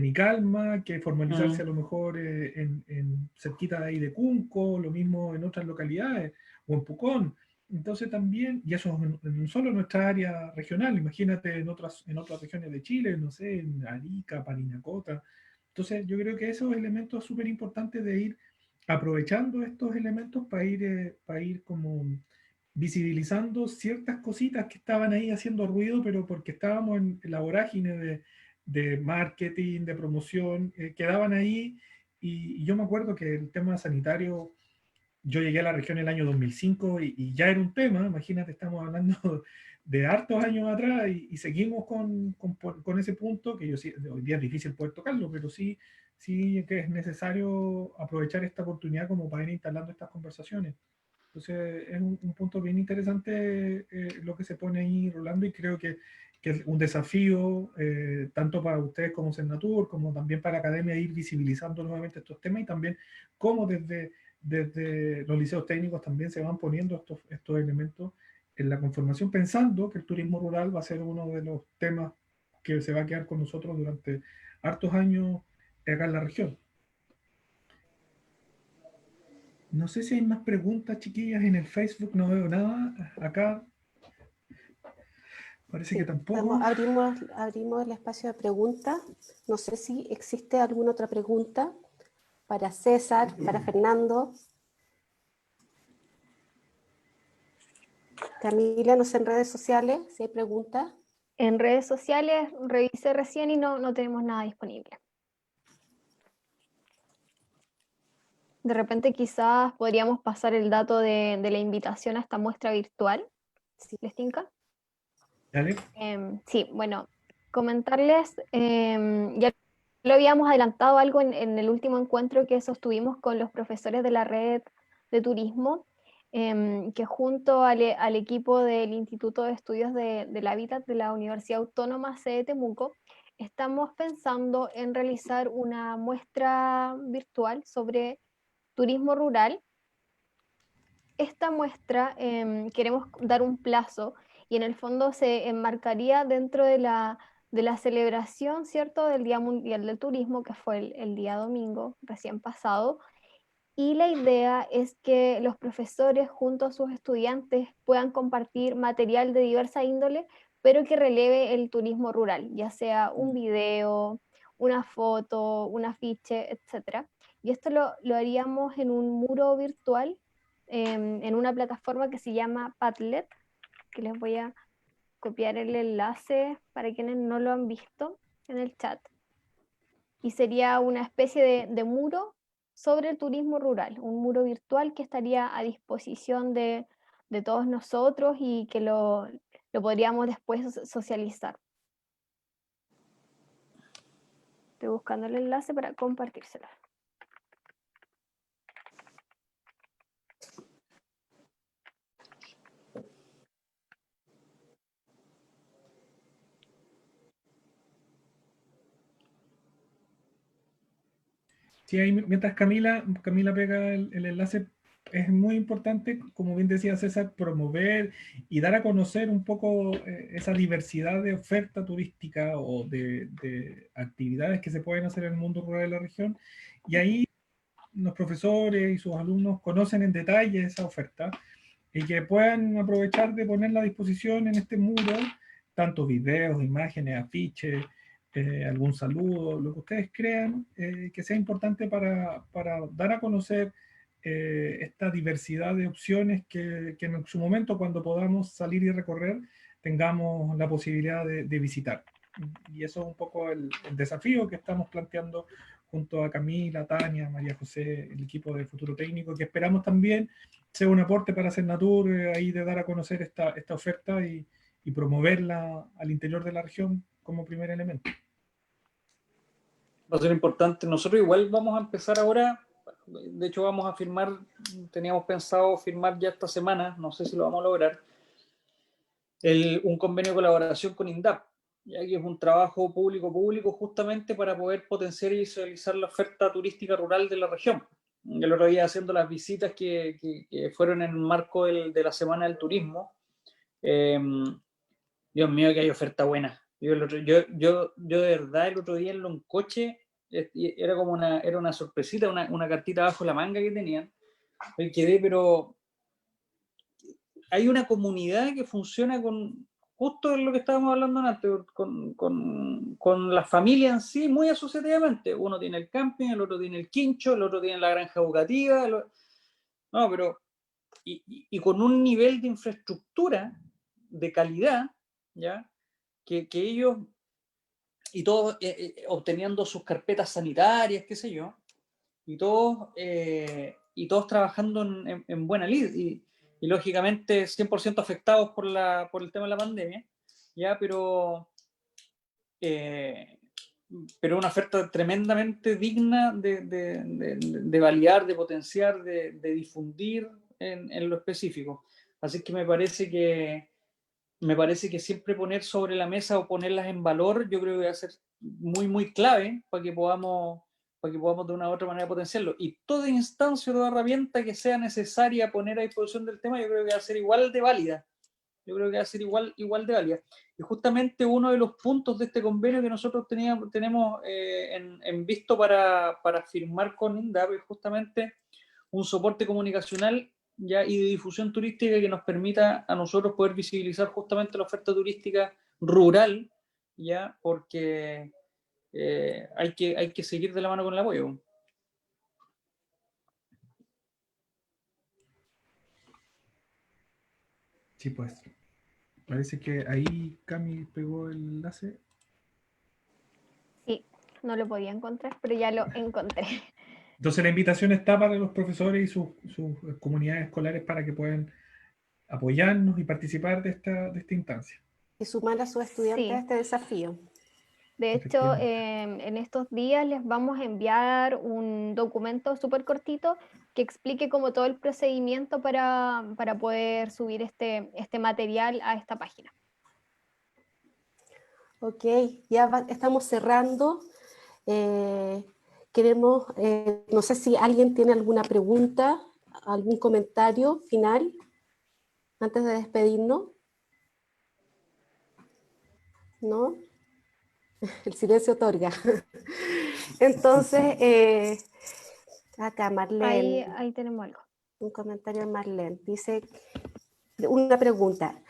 Icalma, que formalizarse a lo mejor en cerquita de ahí de Cunco, lo mismo en otras localidades, o en Pucón. Entonces también, y eso en solo nuestra área regional, imagínate en otras regiones de Chile, no sé, en Arica, Parinacota. Entonces yo creo que esos elementos súper importantes de ir aprovechando estos elementos para ir como visibilizando ciertas cositas que estaban ahí haciendo ruido, pero porque estábamos en la vorágine de marketing, de promoción, quedaban ahí. Y yo me acuerdo que el tema sanitario, yo llegué a la región en el año 2005 y ya era un tema, imagínate, estamos hablando de hartos años atrás y seguimos con ese punto, que hoy día es difícil poder tocarlo, pero sí que es necesario aprovechar esta oportunidad como para ir instalando estas conversaciones. Entonces es un punto bien interesante lo que se pone ahí, Rolando, y creo que es un desafío tanto para ustedes como Senatur, como también para la academia, ir visibilizando nuevamente estos temas y también cómo desde los liceos técnicos también se van poniendo estos elementos en la conformación, pensando que el turismo rural va a ser uno de los temas que se va a quedar con nosotros durante hartos años acá en la región. No sé si hay más preguntas, chiquillas, en el Facebook, no veo nada. Acá parece que tampoco. Abrimos el espacio de preguntas. No sé si existe alguna otra pregunta para César, para Fernando. Camila, no sé en redes sociales si hay preguntas. En redes sociales revisé recién y no tenemos nada disponible. De repente quizás podríamos pasar el dato de la invitación a esta muestra virtual. Sí. ¿Les tinca? Dale. Sí, bueno, comentarles, ya lo habíamos adelantado algo en el último encuentro que sostuvimos con los profesores de la red de turismo, que junto al equipo del Instituto de Estudios del Hábitat de la Universidad Autónoma de Temuco, estamos pensando en realizar una muestra virtual sobre turismo rural. Esta muestra queremos dar un plazo y en el fondo se enmarcaría dentro de la celebración, ¿cierto?, del Día Mundial del Turismo, que fue el día domingo recién pasado. Y la idea es que los profesores junto a sus estudiantes puedan compartir material de diversa índole, pero que releve el turismo rural, ya sea un video, una foto, un afiche, etc. Y esto lo haríamos en un muro virtual, en una plataforma que se llama Padlet, que les voy a copiar el enlace para quienes no lo han visto en el chat. Y sería una especie de muro sobre el turismo rural, un muro virtual que estaría a disposición de todos nosotros y que lo podríamos después socializar. Estoy buscando el enlace para compartírselo. Sí, ahí mientras Camila pega el enlace, es muy importante, como bien decía César, promover y dar a conocer un poco esa diversidad de oferta turística o de actividades que se pueden hacer en el mundo rural de la región. Y ahí los profesores y sus alumnos conocen en detalle esa oferta y que puedan aprovechar de ponerla a disposición en este muro, tanto videos, imágenes, afiches, algún saludo, lo que ustedes crean que sea importante para dar a conocer esta diversidad de opciones que en su momento, cuando podamos salir y recorrer, tengamos la posibilidad de visitar. Y eso es un poco el desafío que estamos planteando junto a Camila, Tania, María José, el equipo de Futuro Técnico, que esperamos también sea un aporte para Senatur, ahí de dar a conocer esta oferta y promoverla al interior de la región como primer elemento. Va a ser importante. Nosotros igual vamos a empezar ahora, de hecho vamos a firmar, teníamos pensado firmar ya esta semana, no sé si lo vamos a lograr, un convenio de colaboración con INDAP, ya que es un trabajo público-público justamente para poder potenciar y visualizar la oferta turística rural de la región. El otro día haciendo las visitas que fueron en el marco de la Semana del Turismo, Dios mío que hay oferta buena. Yo de verdad el otro día en Loncoche era como una sorpresita, una cartita bajo la manga que tenían. Y quedé, pero hay una comunidad que funciona con justo lo que estábamos hablando antes, con la familia en sí, muy asociativamente. Uno tiene el camping, el otro tiene el quincho, el otro tiene la granja educativa. No, pero y con un nivel de infraestructura de calidad, ¿ya? Que ellos, y todos obteniendo sus carpetas sanitarias, qué sé yo, y todos trabajando en buena lid, y lógicamente 100% afectados por el tema de la pandemia, ¿ya? Pero una oferta tremendamente digna de validar, de potenciar, de difundir en lo específico. Así que me parece que siempre poner sobre la mesa o ponerlas en valor, yo creo que va a ser muy, muy clave para que podamos de una u otra manera potenciarlo. Y toda instancia, toda herramienta que sea necesaria poner a disposición del tema, yo creo que va a ser igual de válida. Yo creo que va a ser igual de válida. Y justamente uno de los puntos de este convenio que nosotros tenemos en visto para firmar con INDAP es justamente un soporte comunicacional ya y de difusión turística que nos permita a nosotros poder visibilizar justamente la oferta turística rural, ya, porque hay que seguir de la mano con el apoyo. Sí, pues. Parece que ahí Cami pegó el enlace. Sí, no lo podía encontrar, pero ya lo encontré. Entonces la invitación está para los profesores y sus comunidades escolares para que puedan apoyarnos y participar de esta instancia. Y sumar a sus estudiantes Sí. a este desafío. De hecho, en estos días les vamos a enviar un documento súper cortito que explique como todo el procedimiento para poder subir este material a esta página. Ok, ya estamos cerrando. Queremos, no sé si alguien tiene alguna pregunta, algún comentario final antes de despedirnos. ¿No? El silencio otorga. Entonces, acá Marlene. Ahí tenemos algo. Un comentario de Marlene. Dice, una pregunta.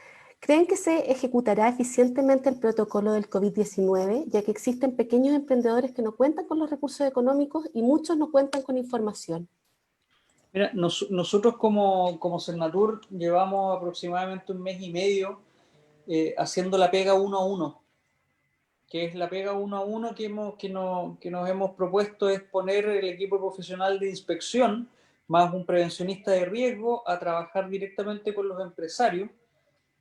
¿Creen que se ejecutará eficientemente el protocolo del COVID-19, ya que existen pequeños emprendedores que no cuentan con los recursos económicos y muchos no cuentan con información? Mira, nosotros como Cernatur llevamos aproximadamente 1 mes y medio haciendo la pega 1 a 1, que es la pega 1 a 1 que nos hemos propuesto, es poner el equipo profesional de inspección más un prevencionista de riesgo a trabajar directamente con los empresarios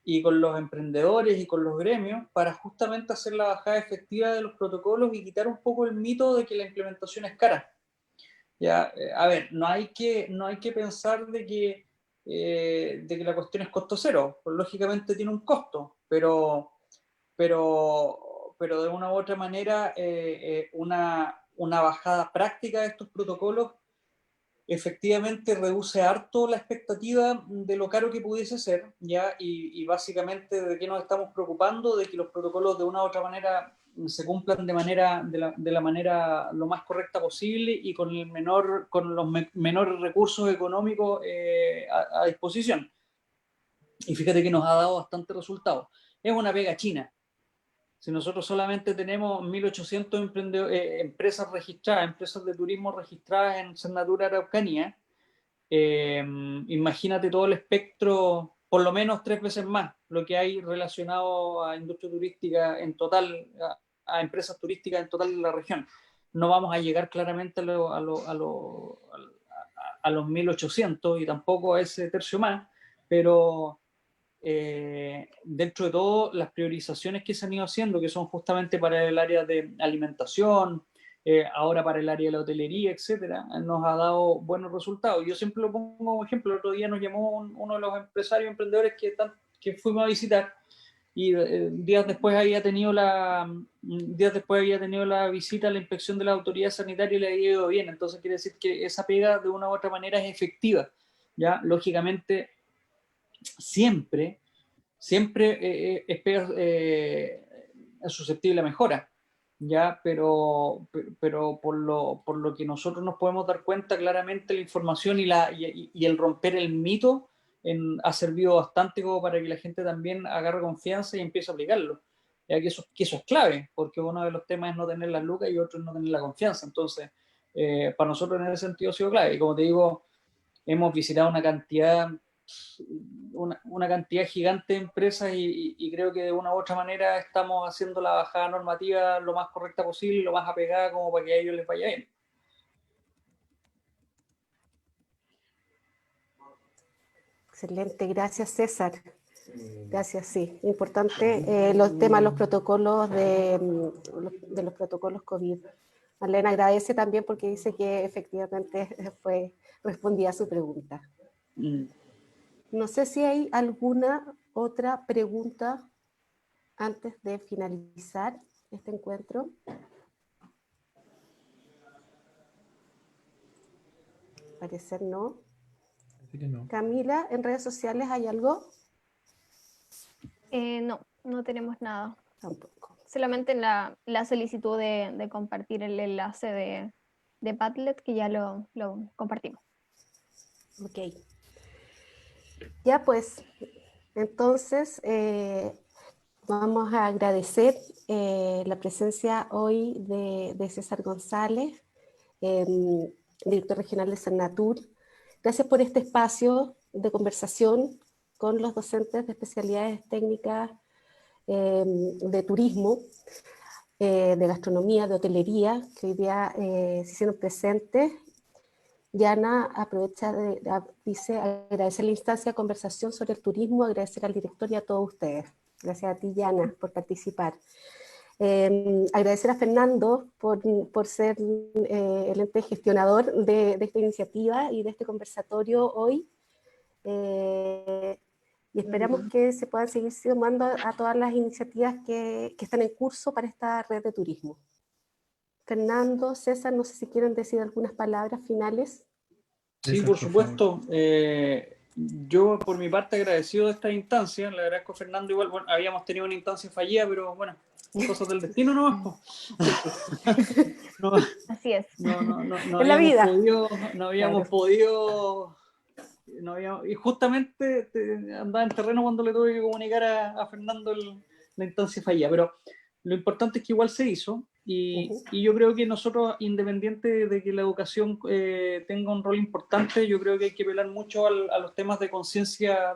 y con los emprendedores y con los gremios para justamente hacer la bajada efectiva de los protocolos y quitar un poco el mito de que la implementación es cara. Ya, a ver, no hay que pensar de que la cuestión es costo cero, pues lógicamente tiene un costo, pero de una u otra manera una bajada práctica de estos protocolos efectivamente reduce harto la expectativa de lo caro que pudiese ser, ¿ya? Y básicamente de qué nos estamos preocupando, de que los protocolos de una u otra manera se cumplan de la manera lo más correcta posible y con los menores recursos económicos a disposición. Y fíjate que nos ha dado bastante resultado. Es una pega china. Si nosotros solamente tenemos 1.800 empresas registradas, empresas de turismo registradas en Cernatur Araucanía, imagínate todo el espectro, por lo menos 3 veces más, lo que hay relacionado a industria turística en total, a empresas turísticas en total de la región. No vamos a llegar claramente a los 1.800 y tampoco a ese tercio más, pero dentro de todo las priorizaciones que se han ido haciendo, que son justamente para el área de alimentación, ahora para el área de la hotelería, etcétera, nos ha dado buenos resultados. Yo siempre lo pongo como ejemplo. El otro día nos llamó uno de los empresarios emprendedores que fuimos a visitar y días después había tenido la visita a la inspección de la autoridad sanitaria y le había ido bien. Entonces quiere decir que esa pega de una u otra manera es efectiva, ¿ya? Lógicamente siempre es susceptible a mejora, ¿ya? Pero por lo que nosotros nos podemos dar cuenta, claramente la información y el romper el mito ha servido bastante como para que la gente también agarre confianza y empiece a aplicarlo. Ya que eso es clave, porque uno de los temas es no tener las lucas y otro es no tener la confianza. Entonces, para nosotros en ese sentido ha sido clave. Y como te digo, hemos visitado una cantidad gigante de empresas y creo que de una u otra manera estamos haciendo la bajada normativa lo más correcta posible, lo más apegada como para que a ellos les vaya bien. Excelente, gracias César. Gracias, sí. Importante los temas, los protocolos de los protocolos COVID. Marlene agradece también porque dice que efectivamente respondía a su pregunta. No sé si hay alguna otra pregunta antes de finalizar este encuentro. Al parecer no. Camila, ¿en redes sociales hay algo? No tenemos nada. Tampoco. Solamente la solicitud de compartir el enlace de Padlet, que ya lo compartimos. Ok. Ya pues, entonces vamos a agradecer la presencia hoy de César González, director regional de Cernatur. Gracias por este espacio de conversación con los docentes de especialidades técnicas de turismo, de gastronomía, de hotelería, que hoy día se hicieron presentes. Yana aprovecha dice agradecer la instancia de conversación sobre el turismo, agradecer al director y a todos ustedes. Gracias a ti, Yana, por participar. Agradecer a Fernando por ser el ente gestionador de esta iniciativa y de este conversatorio hoy. Y esperamos que se puedan seguir sumando a todas las iniciativas que están en curso para esta red de turismo. Fernando, César, no sé si quieren decir algunas palabras finales. Sí, por supuesto. Yo, por mi parte, agradecido de esta instancia. Le agradezco a Fernando. Igual, bueno, habíamos tenido una instancia fallida, pero bueno, cosas del destino no. Así es. En la vida. No habíamos podido y justamente andaba en terreno cuando le tuve que comunicar a Fernando la instancia fallida, pero lo importante es que igual se hizo, y yo creo que nosotros, independiente de que la educación tenga un rol importante, yo creo que hay que apelar mucho a los temas de conciencia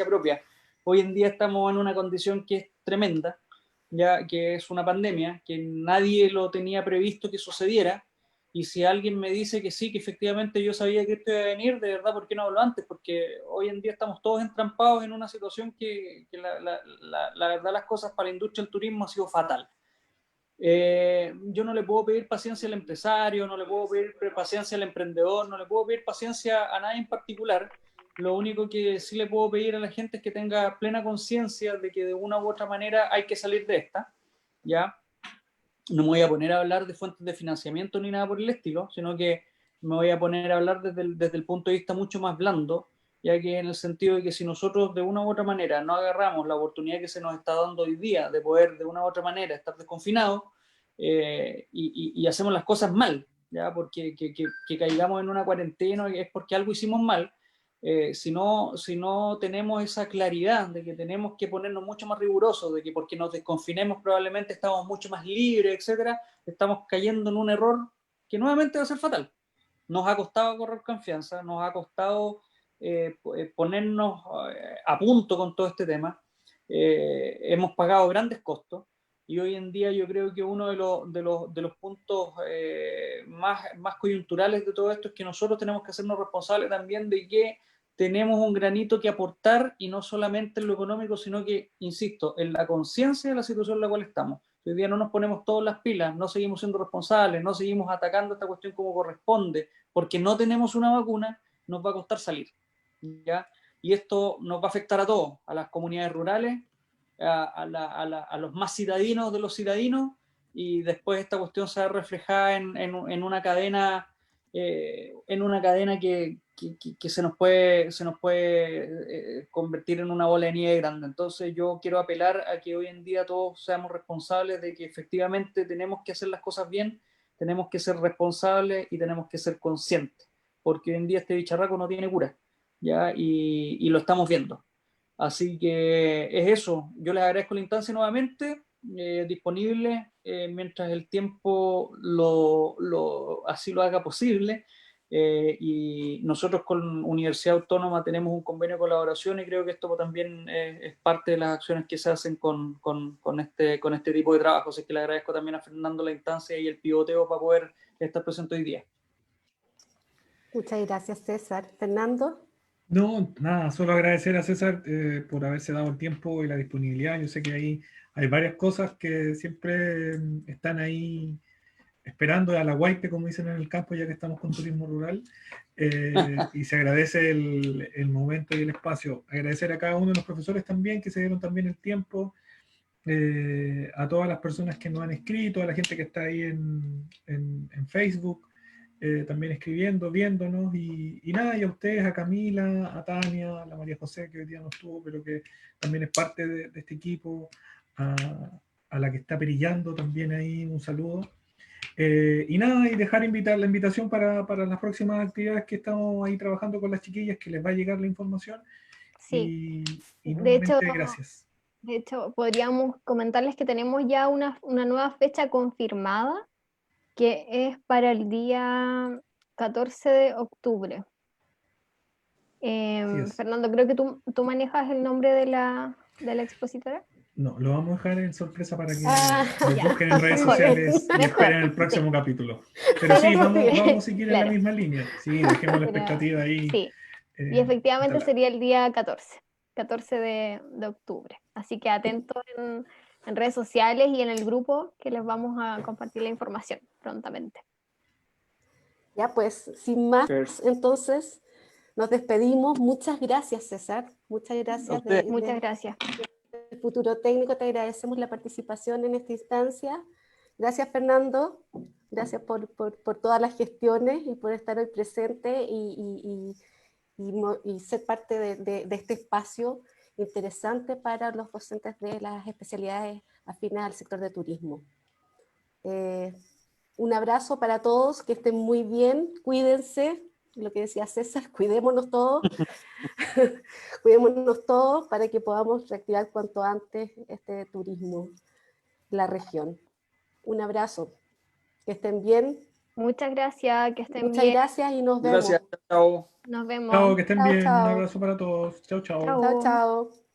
propia. Hoy en día estamos en una condición que es tremenda, ya que es una pandemia, que nadie lo tenía previsto que sucediera, y si alguien me dice que sí, que efectivamente yo sabía que esto iba a venir, de verdad, ¿por qué no habló antes? Porque hoy en día estamos todos entrampados en una situación que la verdad, las cosas para la industria del turismo ha sido fatal. Yo no le puedo pedir paciencia al empresario, no le puedo pedir paciencia al emprendedor, no le puedo pedir paciencia a nadie en particular. Lo único que sí le puedo pedir a la gente es que tenga plena conciencia de que de una u otra manera hay que salir de esta, ¿ya? No me voy a poner a hablar de fuentes de financiamiento ni nada por el estilo, sino que me voy a poner a hablar desde el punto de vista mucho más blando, ya que en el sentido de que si nosotros de una u otra manera no agarramos la oportunidad que se nos está dando hoy día de poder de una u otra manera estar desconfinados, y hacemos las cosas mal, ¿ya? Porque que caigamos en una cuarentena es porque algo hicimos mal. Si no tenemos esa claridad de que tenemos que ponernos mucho más rigurosos, de que porque nos desconfinemos probablemente estamos mucho más libres, etcétera, estamos cayendo en un error que nuevamente va a ser fatal. Nos ha costado correr confianza, nos ha costado ponernos a punto con todo este tema, hemos pagado grandes costos, y hoy en día yo creo que uno de los puntos más coyunturales de todo esto es que nosotros tenemos que hacernos responsables también de que tenemos un granito que aportar, y no solamente en lo económico, sino que, insisto, en la conciencia de la situación en la cual estamos. Hoy día no nos ponemos todas las pilas, no seguimos siendo responsables, no seguimos atacando esta cuestión como corresponde, porque no tenemos una vacuna, nos va a costar salir, ¿ya? Y esto nos va a afectar a todos, a las comunidades rurales, a los más citadinos de los citadinos, y después esta cuestión se va a reflejar en una cadena, que se nos puede convertir en una bola de nieve grande. Entonces yo quiero apelar a que hoy en día todos seamos responsables de que efectivamente tenemos que hacer las cosas bien, tenemos que ser responsables y tenemos que ser conscientes, porque hoy en día este bicharraco no tiene cura, ¿ya? Y lo estamos viendo. Así que es eso. Yo les agradezco la instancia nuevamente, disponible mientras el tiempo así lo haga posible. Y nosotros con Universidad Autónoma tenemos un convenio de colaboración, y creo que esto también es parte de las acciones que se hacen con este tipo de trabajo. Así que le agradezco también a Fernando la instancia y el pivoteo para poder estar presente hoy día. Muchas gracias, César. Fernando. No, nada, solo agradecer a César por haberse dado el tiempo y la disponibilidad. Yo sé que hay varias cosas que siempre están ahí esperando a la guaype, como dicen en el campo, ya que estamos con turismo rural, y se agradece el momento y el espacio. Agradecer a cada uno de los profesores también, que se dieron también el tiempo, a todas las personas que nos han escrito, a la gente que está ahí en Facebook, también escribiendo, viéndonos, y nada, y a ustedes, a Camila, a Tania, a la María José, que hoy día no estuvo, pero que también es parte de este equipo, a la que está perillando también ahí, un saludo. Y nada, y dejar la invitación para las próximas actividades que estamos ahí trabajando con las chiquillas, que les va a llegar la información. Sí, Y de hecho, nuevamente, gracias. podríamos comentarles que tenemos ya una nueva fecha confirmada, que es para el día 14 de octubre. Fernando, creo que tú manejas el nombre de la expositora. No, lo vamos a dejar en sorpresa para que ya. busquen en redes sociales y esperen el próximo capítulo. Pero sí, vamos a seguir en la misma línea. Sí, dejemos la expectativa ahí. Sí, y efectivamente sería el día 14 de octubre. Así que atentos en redes sociales y en el grupo, que les vamos a compartir la información prontamente. Ya, pues, sin más, entonces, nos despedimos. Muchas gracias, César. Muchas gracias. Muchas gracias. El futuro técnico, te agradecemos la participación en esta instancia. Gracias, Fernando. Gracias por todas las gestiones y por estar hoy presente y ser parte de este espacio interesante para los docentes de las especialidades afines al sector de turismo. Un abrazo para todos, que estén muy bien, cuídense, lo que decía César, cuidémonos todos, cuidémonos todos para que podamos reactivar cuanto antes este turismo en la región. Un abrazo, que estén bien. Muchas gracias, que estén Muchas bien. gracias y nos vemos. Gracias, chao. Nos vemos. Chao, que estén Chao, bien. Un chao. abrazo para todos. Chao, chao. Chao. Chao, chao.